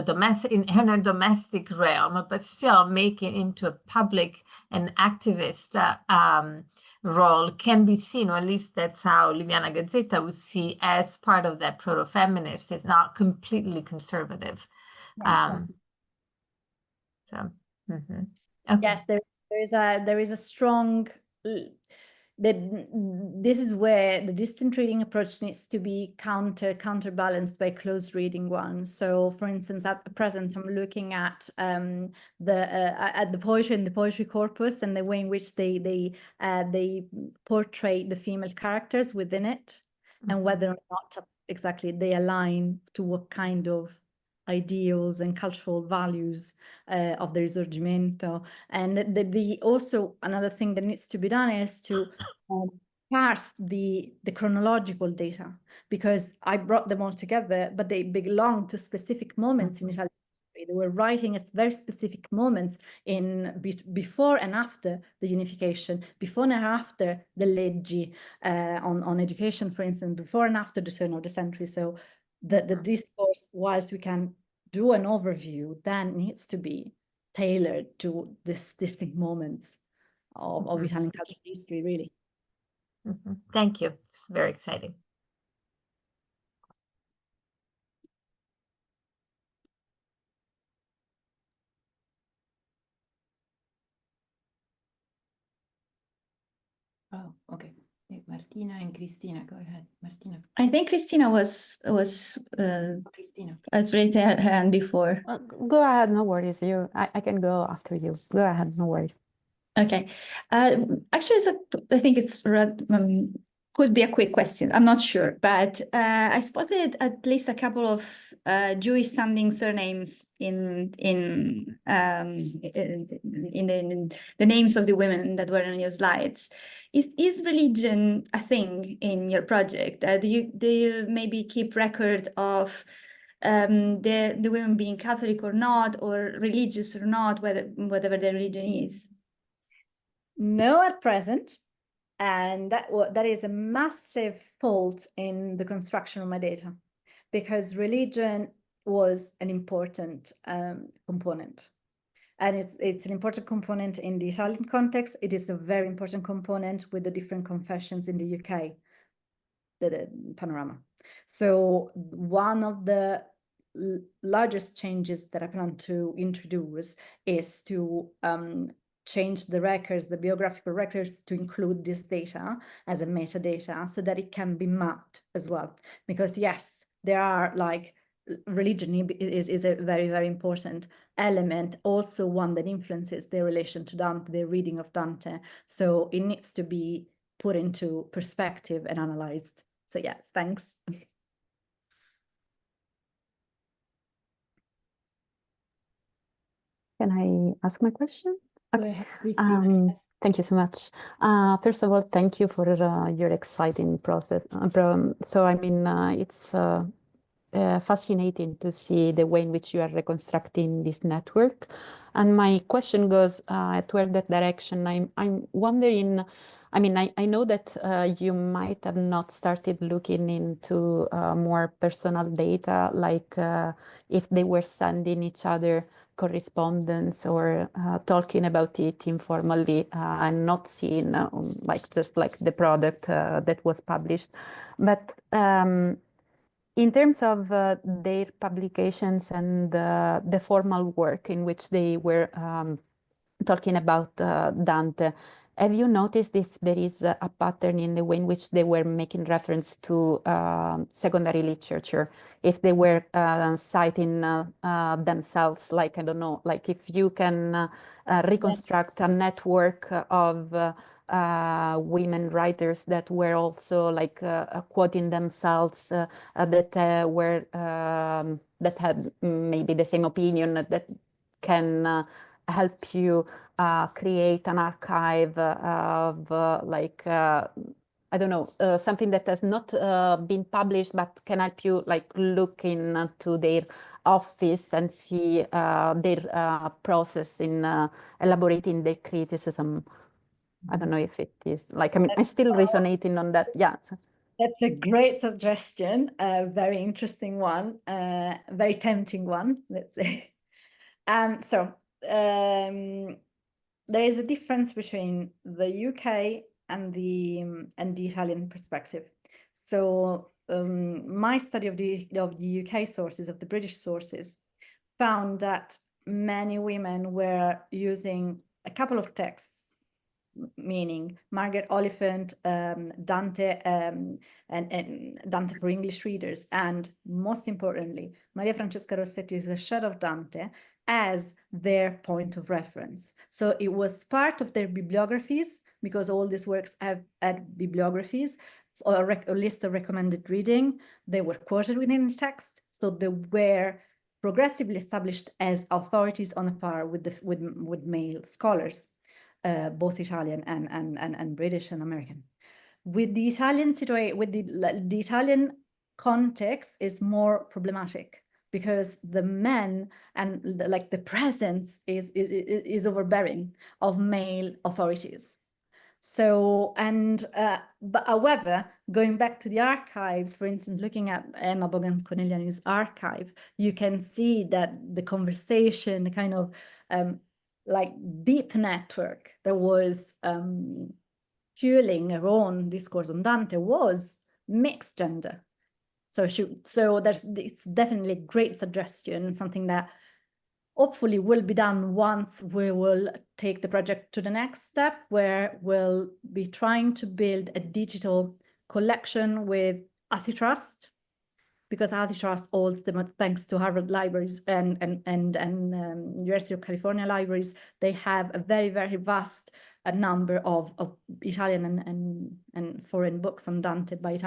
[SPEAKER 6] domestic in her domestic realm, but still making into a public and activist role can be seen, or at least that's how Liliana Gazzetta would see, as part of that proto-feminist. It's not completely conservative. Okay.
[SPEAKER 2] Yes, there is a strong this is where the distant reading approach needs to be counterbalanced by close reading one. So, for instance, at the present, I'm looking at the poetry and the poetry corpus, and the way in which they portray the female characters within it, and whether or not exactly they align to what kind of ideals and cultural values of the Risorgimento. And also another thing that needs to be done is to parse the chronological data, because I brought them all together, but they belong to specific moments in Italian history. They were writing at very specific moments before and after the unification, before and after the leggi on education, for instance, before and after the turn of the century. So the discourse, whilst we can do an overview, then needs to be tailored to this distinct moments of Italian cultural history, really.
[SPEAKER 6] Thank you. It's very exciting.
[SPEAKER 1] Oh, okay. Martina and Cristina, go ahead. Martina.
[SPEAKER 7] I think Cristina was
[SPEAKER 1] Cristina
[SPEAKER 7] has raised her hand before.
[SPEAKER 8] Go ahead, no worries. I can go after you. Go ahead, no worries.
[SPEAKER 7] Okay. Actually, I think it's could be a quick question. I'm not sure, but I spotted at least a couple of Jewish sounding surnames in the names of the women that were on your slides. Is religion a thing in your project? Do you maybe keep record of the women being Catholic or not, or religious or not, whatever their religion is?
[SPEAKER 2] No, at present. And that is a massive fault in the construction of my data, because religion was an important component. And it's an important component in the Italian context. It is a very important component with the different confessions in the UK, the panorama. So one of the largest changes that I plan to introduce is to change the records, the biographical records, to include this data as a metadata, so that it can be mapped as well. Because yes, there are religion is a very, very important element, also one that influences their relation to Dante, their reading of Dante. So it needs to be put into perspective and analyzed. So yes, thanks.
[SPEAKER 8] Can I ask my question?
[SPEAKER 1] Okay. Cristina.
[SPEAKER 8] Thank you so much. First of all, thank you for your exciting process. So I mean, it's fascinating to see the way in which you are reconstructing this network. And my question goes toward that direction. I'm wondering, I mean, I know that you might have not started looking into more personal data, like if they were sending each other correspondence or talking about it informally and not seeing like just like the product that was published. But in terms of their publications and the formal work in which they were talking about Dante, have you noticed if there is a pattern in the way in which they were making reference to secondary literature? If they were citing themselves, like, I don't know, like if you can reconstruct a network of women writers that were also like quoting themselves that were that had maybe the same opinion, that can help you create an archive of like I don't know, something that has not been published but can help you like look into their office and see their process in elaborating their criticism. I don't know if it is like, I mean, I'm still resonating on that. Yeah.
[SPEAKER 2] That's a great suggestion, a very interesting one, very tempting one, let's say. There is a difference between the UK and the Italian perspective. So my study of the UK sources, of the British sources, found that many women were using a couple of texts, meaning Margaret Oliphant, Dante, and Dante for English readers, and most importantly, Maria Francesca Rossetti's The Shadow of Dante, as their point of reference. So it was part of their bibliographies, because all these works have had bibliographies, or a list of recommended reading. They were quoted within the text, so they were progressively established as authorities on a par with male scholars, both Italian and British and American. With the Italian situation, with the Italian context is more problematic, because the men and the presence is overbearing of male authorities. So, but however, going back to the archives, for instance, looking at Emma Bogans-Corneliani's archive, you can see that the conversation, the kind of like deep network that was fueling her own discourse on Dante was mixed gender. So it's definitely a great suggestion, something that hopefully will be done once we will take the project to the next step, where we'll be trying to build a digital collection with Athitrust, because Athitrust holds them, thanks to Harvard libraries and University of California libraries. They have a very, very vast number of Italian and foreign books on Dante by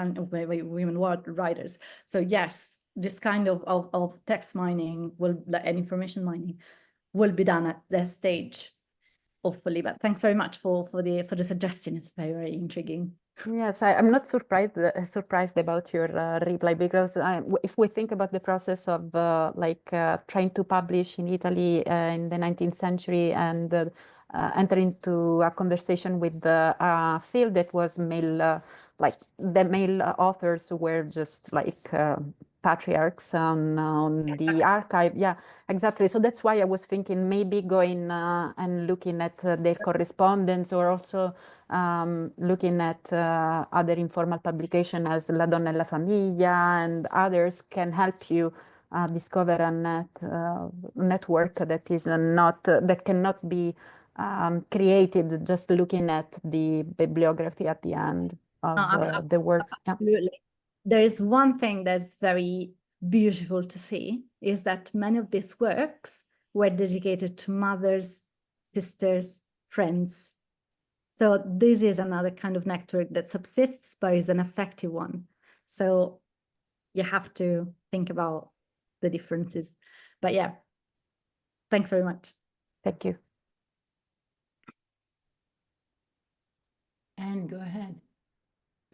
[SPEAKER 2] women writers. So yes, this kind of text mining and information mining will be done at that stage, hopefully. But thanks very much for the suggestion. It's very, very intriguing.
[SPEAKER 8] Yes, I'm not surprised about your reply, because if we think about the process of trying to publish in Italy in the 19th century and enter into a conversation with the field that was male, like the male authors were just like patriarchs on the archive. Yeah, exactly. So that's why I was thinking maybe going and looking at their correspondence, or also looking at other informal publications as La Donna e la Famiglia and others can help you discover a network that is that cannot be created just looking at the bibliography at the end of the works.
[SPEAKER 2] Absolutely. Yeah. There is one thing that's very beautiful to see, is that many of these works were dedicated to mothers, sisters, friends. So this is another kind of network that subsists, but is an effective one. So you have to think about the differences. But yeah, thanks very much.
[SPEAKER 8] Thank you.
[SPEAKER 1] And go ahead.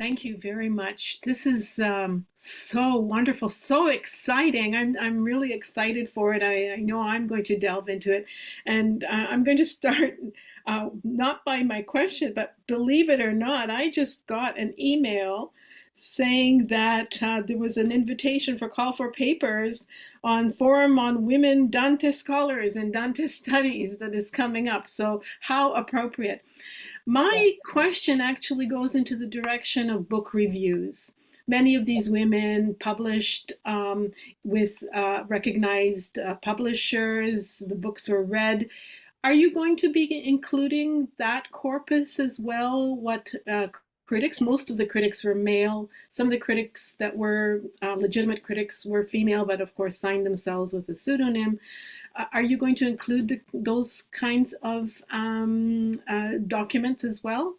[SPEAKER 9] Thank you very much. This is so wonderful, so exciting. I'm really excited for it. I know I'm going to delve into it, and I'm going to start not by my question, but believe it or not, I just got an email saying that there was an invitation for call for papers on Forum on Women Dante Scholars and Dante Studies that is coming up. So how appropriate. My question actually goes into the direction of book reviews. Many of these women published with recognized publishers. The books were read. Are you going to be including that corpus as well? What critics? Most of the critics were male. Some of the critics that were legitimate critics were female, but of course signed themselves with a pseudonym. Are you going to include those kinds of documents as well?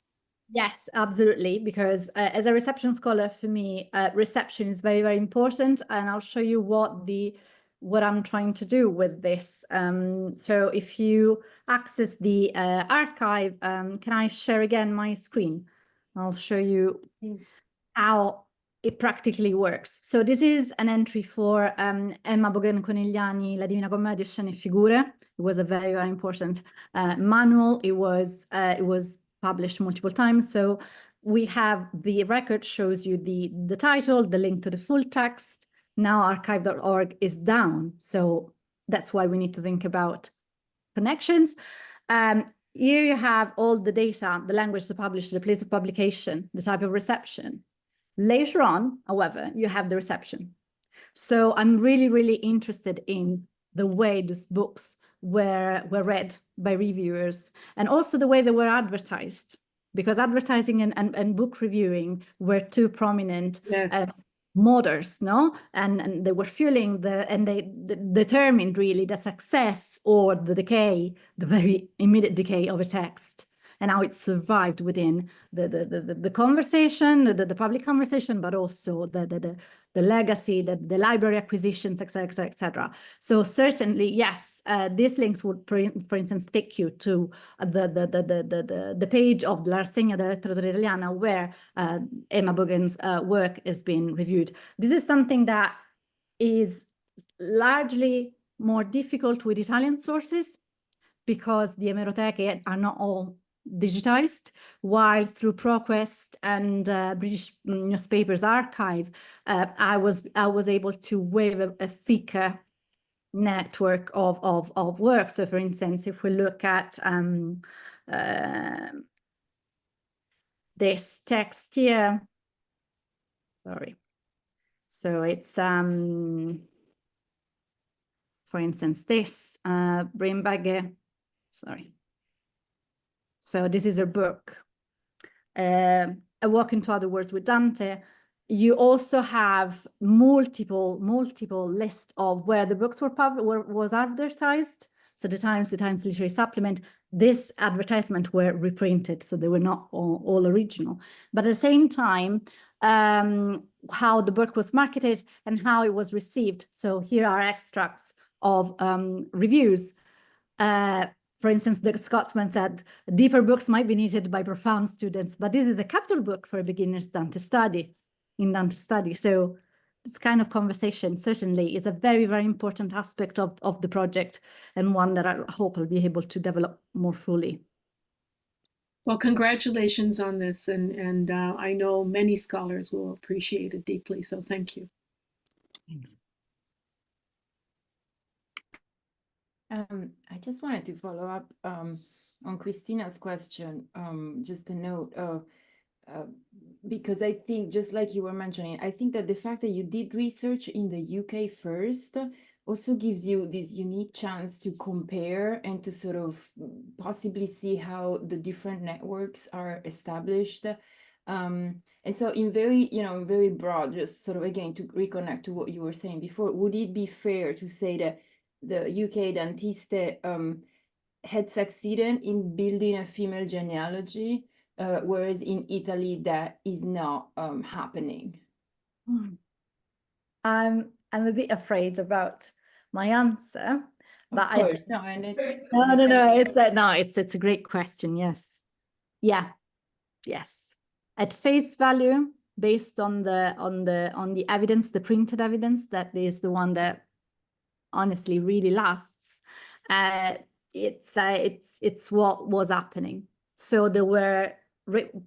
[SPEAKER 2] Yes, absolutely, because as a reception scholar, for me, reception is very, very important, and I'll show you what I'm trying to do with this. So if you access the archive, can I share again my screen? I'll show you how it practically works. So this is an entry for Emma Bogen Conigliani, La Divina Commedia, Scene e Figure. It was a very, very important manual. It was published multiple times. So we have the record shows you the title, the link to the full text. Now archive.org is down. So that's why we need to think about connections. Here you have all the data, the language to publish, the place of publication, the type of reception. Later on, however, you have the reception. So I'm really, really interested in the way these books were read by reviewers, and also the way they were advertised, because advertising and book reviewing were two prominent motors, no? And they were fueling they determined really the success or the decay, the very immediate decay of a text, and how it survived within the conversation, the public conversation, but also the legacy, the library acquisitions, etc., etc. So certainly, yes, these links would, for instance, take you to the page of La Rassegna della Letteratura Italiana, where Emma Bogen's work has been reviewed. This is something that is largely more difficult with Italian sources, because the emeroteche are not all digitized, while through ProQuest and British Newspapers Archive, I was able to weave a thicker network of work. So for instance, if we look at this text here, sorry, so it's for instance this Brimberger, sorry. So this is her book, A Walk into Other Worlds with Dante. You also have multiple lists of where the books was advertised. So the Times Literary Supplement, this advertisement were reprinted, so they were not all original. But at the same time, how the book was marketed and how it was received. So here are extracts of reviews. For instance, the Scotsman said, deeper books might be needed by profound students, but this is a capital book for a beginner's Dante study, So this kind of conversation certainly is a very, very important aspect of the project, and one that I hope I'll be able to develop more fully.
[SPEAKER 9] Well, congratulations on this, and I know many scholars will appreciate it deeply, so thank you.
[SPEAKER 2] Thanks.
[SPEAKER 1] I just wanted to follow up on Christina's question, just a note, because I think, just like you were mentioning, I think that the fact that you did research in the UK first also gives you this unique chance to compare and to sort of possibly see how the different networks are established. And so in very broad, just sort of again to reconnect to what you were saying before, would it be fair to say that the UK Dantiste had succeeded in building a female genealogy, whereas in Italy that is not happening?
[SPEAKER 2] I'm a bit afraid about my answer, but
[SPEAKER 1] of course,
[SPEAKER 2] no, it's a great question. Yes, yes. at face value, based on the evidence, the printed evidence, that is the one that honestly really lasts. It's what was happening. So there were,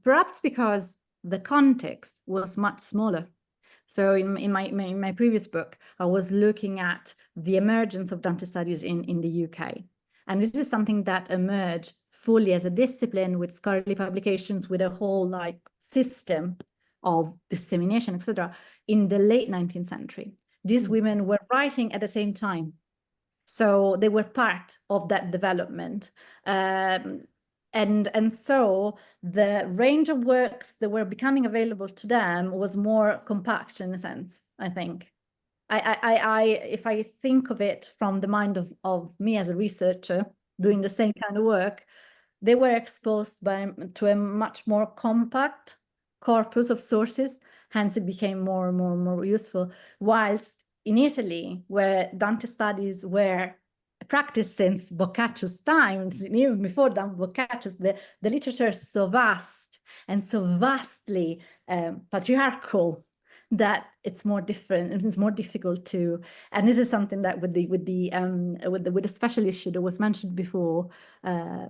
[SPEAKER 2] perhaps because the context was much smaller. So in my previous book, I was looking at the emergence of Dante studies in the UK. And this is something that emerged fully as a discipline with scholarly publications, with a whole like system of dissemination, etc. in the late 19th century. These women were writing at the same time. So they were part of that development. And so the range of works that were becoming available to them was more compact in a sense, I think. If I think of it from the mind of me as a researcher doing the same kind of work, they were exposed to a much more compact corpus of sources, hence it became more and more useful. Whilst in Italy, where Dante studies were practiced since Boccaccio's times, even before Boccaccio's, the literature is so vast and so vastly patriarchal that it's more different, it's more difficult to, and this is something that with the special issue that was mentioned before,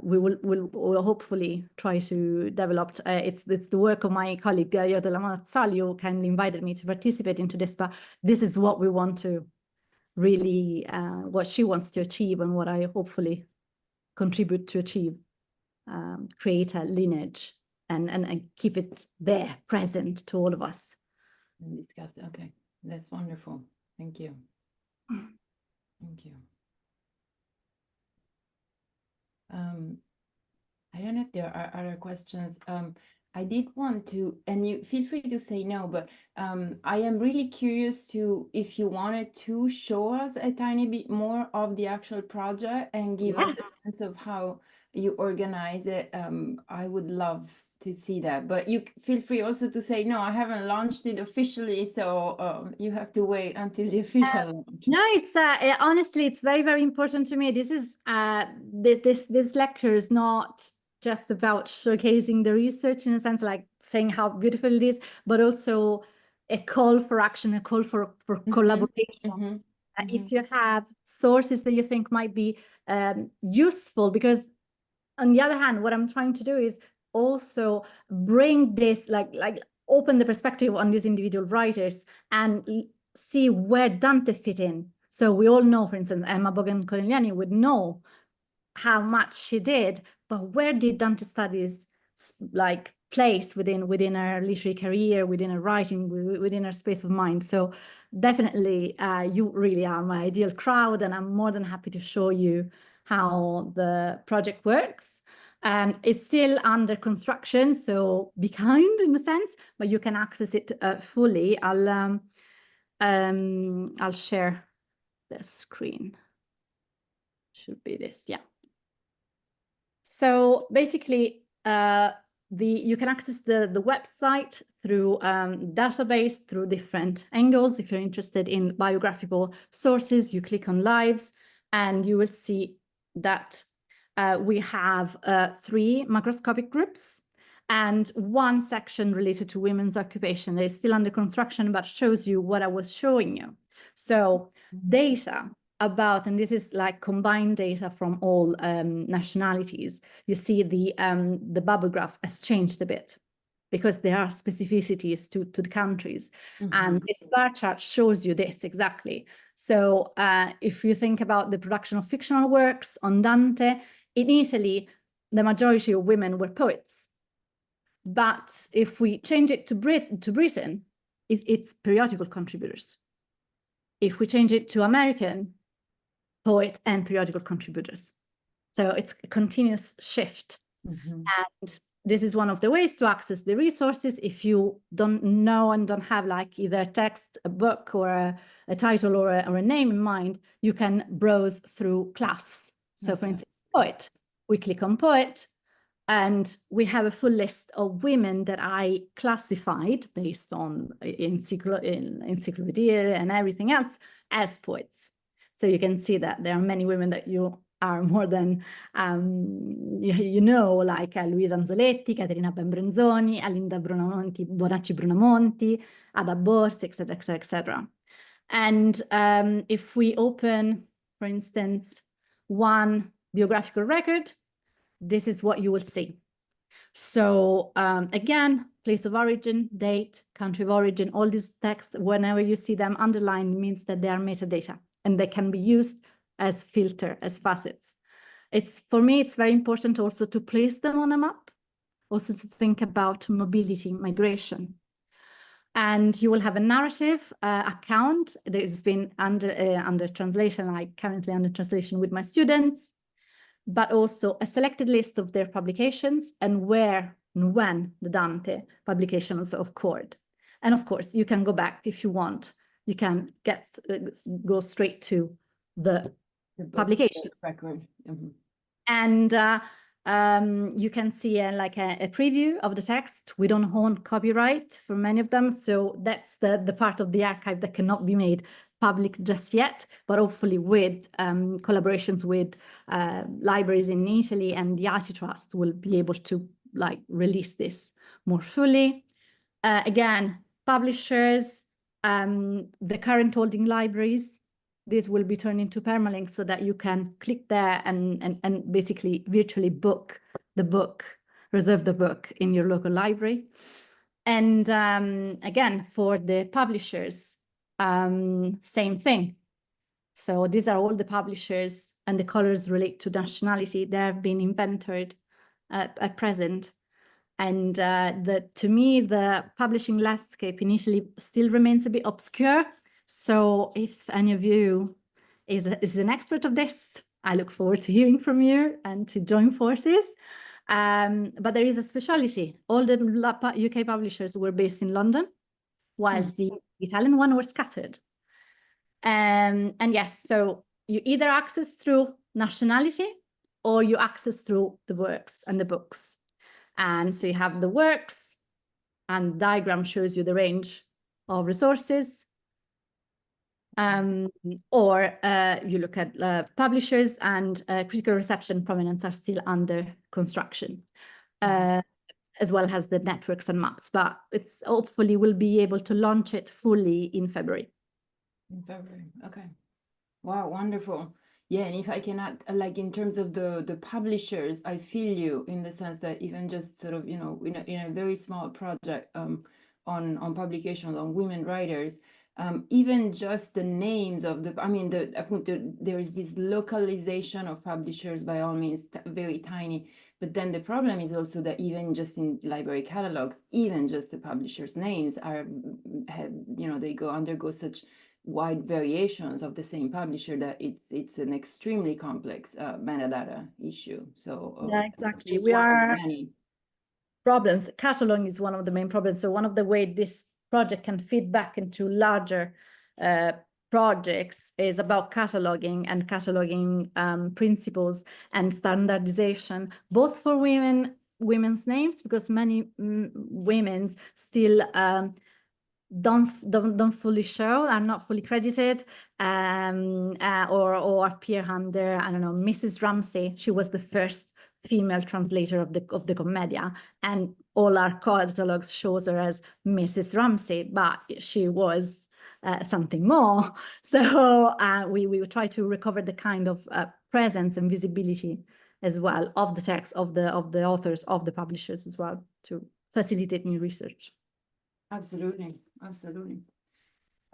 [SPEAKER 2] we will hopefully try to develop. It's the work of my colleague Iota Lamazzali, who kindly invited me to participate into this, but this is what we want to really, what she wants to achieve and what I hopefully contribute to achieve, create a lineage and keep it there, present to all of us.
[SPEAKER 1] And discuss. Okay, that's wonderful. Thank you. Thank you. I don't know if there are other questions. I did want to, and you feel free to say no, but I am really curious to, if you wanted to show us a tiny bit more of the actual project and give us a sense of how you organize it. I would love to see that, but you feel free also to say, no, I haven't launched it officially, so you have to wait until the official launch.
[SPEAKER 2] No, it's honestly, it's very, very important to me. This is this lecture is not just about showcasing the research in a sense, like saying how beautiful it is, but also a call for action, a call for collaboration. If you have sources that you think might be useful, because on the other hand, what I'm trying to do is also bring this, like open the perspective on these individual writers and see where Dante fit in. So we all know, for instance, Emma Bogan-Conigliani would know how much she did, but where did Dante studies like place within her literary career, within her writing, within her space of mind? So definitely you really are my ideal crowd, and I'm more than happy to show you how the project works. It's still under construction, so be kind in a sense, but you can access it fully. I'll share the screen. Should be this, yeah. So basically, you can access the website through database, through different angles. If you're interested in biographical sources, you click on lives, and you will see that we have 3 macroscopic groups and 1 section related to women's occupation that is still under construction, but shows you what I was showing you. So data about, and this is like combined data from all nationalities. You see the bubble graph has changed a bit because there are specificities to the countries. And this bar chart shows you this exactly. So if you think about the production of fictional works on Dante, in Italy, the majority of women were poets. But if we change it to Britain, it's periodical contributors. If we change it to American, poet and periodical contributors. So it's a continuous shift. And this is one of the ways to access the resources. If you don't know and don't have like either a text, a book, or a title or a name in mind, you can browse through class. So for instance, poet, we click on poet, and we have a full list of women that I classified based on encyclopedia and everything else as poets. So you can see that there are many women that you are more than you know, like Luisa Anzoletti, Caterina Bembrenzoni, Alinda Brunamonti, Bonacci Brunamonti, Ada Borsi, etc., etc., etc. And if we open, for instance, one biographical record, this is what you will see. So again, place of origin, date, country of origin, all these texts, whenever you see them underlined, means that they are metadata and they can be used as filter, as facets. For me, it's very important also to place them on a map, also to think about mobility, migration. And you will have a narrative account that has been under translation, like currently under translation with my students, but also a selected list of their publications and where and when the Dante publications occurred. And of course, you can go back if you want. You can go straight to the publication
[SPEAKER 1] record. Mm-hmm.
[SPEAKER 2] And you can see like a preview of the text. We don't own copyright for many of them, so that's the part of the archive that cannot be made public just yet, but hopefully with collaborations with libraries in Italy and the Antitrust will be able to like release this more fully. Again, publishers, the current holding libraries, this will be turned into permalinks so that you can click there and basically virtually book the book, reserve the book in your local library. And again, for the publishers, same thing. So these are all the publishers, and the colors relate to nationality. They have been invented at present. And to me, the publishing landscape in Italy still remains a bit obscure. So if any of you is an expert of this, I look forward to hearing from you and to join forces. But there is a speciality. All the UK publishers were based in London, whilst the Italian one were scattered. And yes, so you either access through nationality or you access through the works and the books. And so you have the works, and diagram shows you the range of resources. Or you look at publishers, and critical reception provenance are still under construction, as well as the networks and maps. But it's hopefully we'll be able to launch it fully in February.
[SPEAKER 1] In February, okay. Wow, wonderful. Yeah, and if I can add, like in terms of the publishers, I feel you in the sense that even just sort of, you know, in a very small project on publications on women writers, even just the names of there is this localization of publishers by all means, very tiny. But then the problem is also that even just in library catalogs, even just the publishers' names they undergo such wide variations of the same publisher that it's an extremely complex metadata issue. So
[SPEAKER 2] yeah, exactly. We are problems. Cataloging is one of the main problems. So one of the ways this project can feed back into larger projects is about cataloging and cataloging principles and standardization, both for women's names, because many women's still don't fully show, are not fully credited, or appear under, I don't know, Mrs. Ramsey. She was the first female translator of the Commedia, and all our catalogs shows her as Mrs. Ramsey, but she was something more. So we try to recover the kind of presence and visibility as well of the text of the authors, of the publishers as well, to facilitate new research.
[SPEAKER 1] Absolutely, absolutely.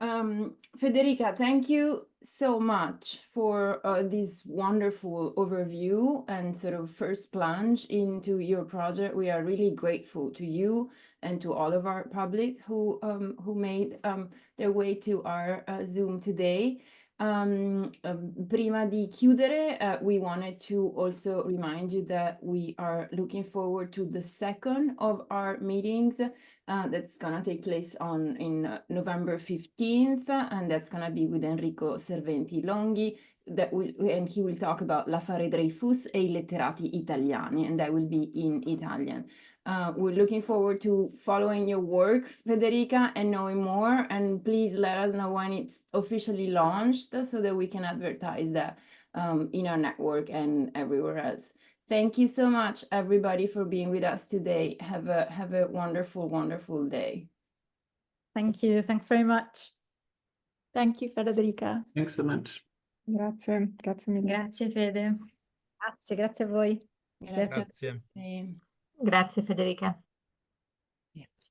[SPEAKER 1] Federica, thank you so much for this wonderful overview and sort of first plunge into your project. We are really grateful to you and to all of our public who made their way to our Zoom today. Prima di chiudere, we wanted to also remind you that we are looking forward to the second of our meetings that's gonna take place in November 15th, and that's gonna be with Enrico Serventi Longhi, and he will talk about l'affare Dreyfus e i letterati italiani, and that will be in Italian. We're looking forward to following your work, Federica, and knowing more. And please let us know when it's officially launched so that we can advertise that in our network and everywhere else. Thank you so much, everybody, for being with us today. Have a wonderful, wonderful day.
[SPEAKER 2] Thank you. Thanks very much.
[SPEAKER 3] Thank you, Federica.
[SPEAKER 4] Thanks so much.
[SPEAKER 5] Grazie, grazie mille.
[SPEAKER 7] Grazie Fede.
[SPEAKER 2] Grazie a voi.
[SPEAKER 1] Grazie.
[SPEAKER 10] Grazie.
[SPEAKER 1] a te.
[SPEAKER 6] Grazie Federica.
[SPEAKER 1] Grazie.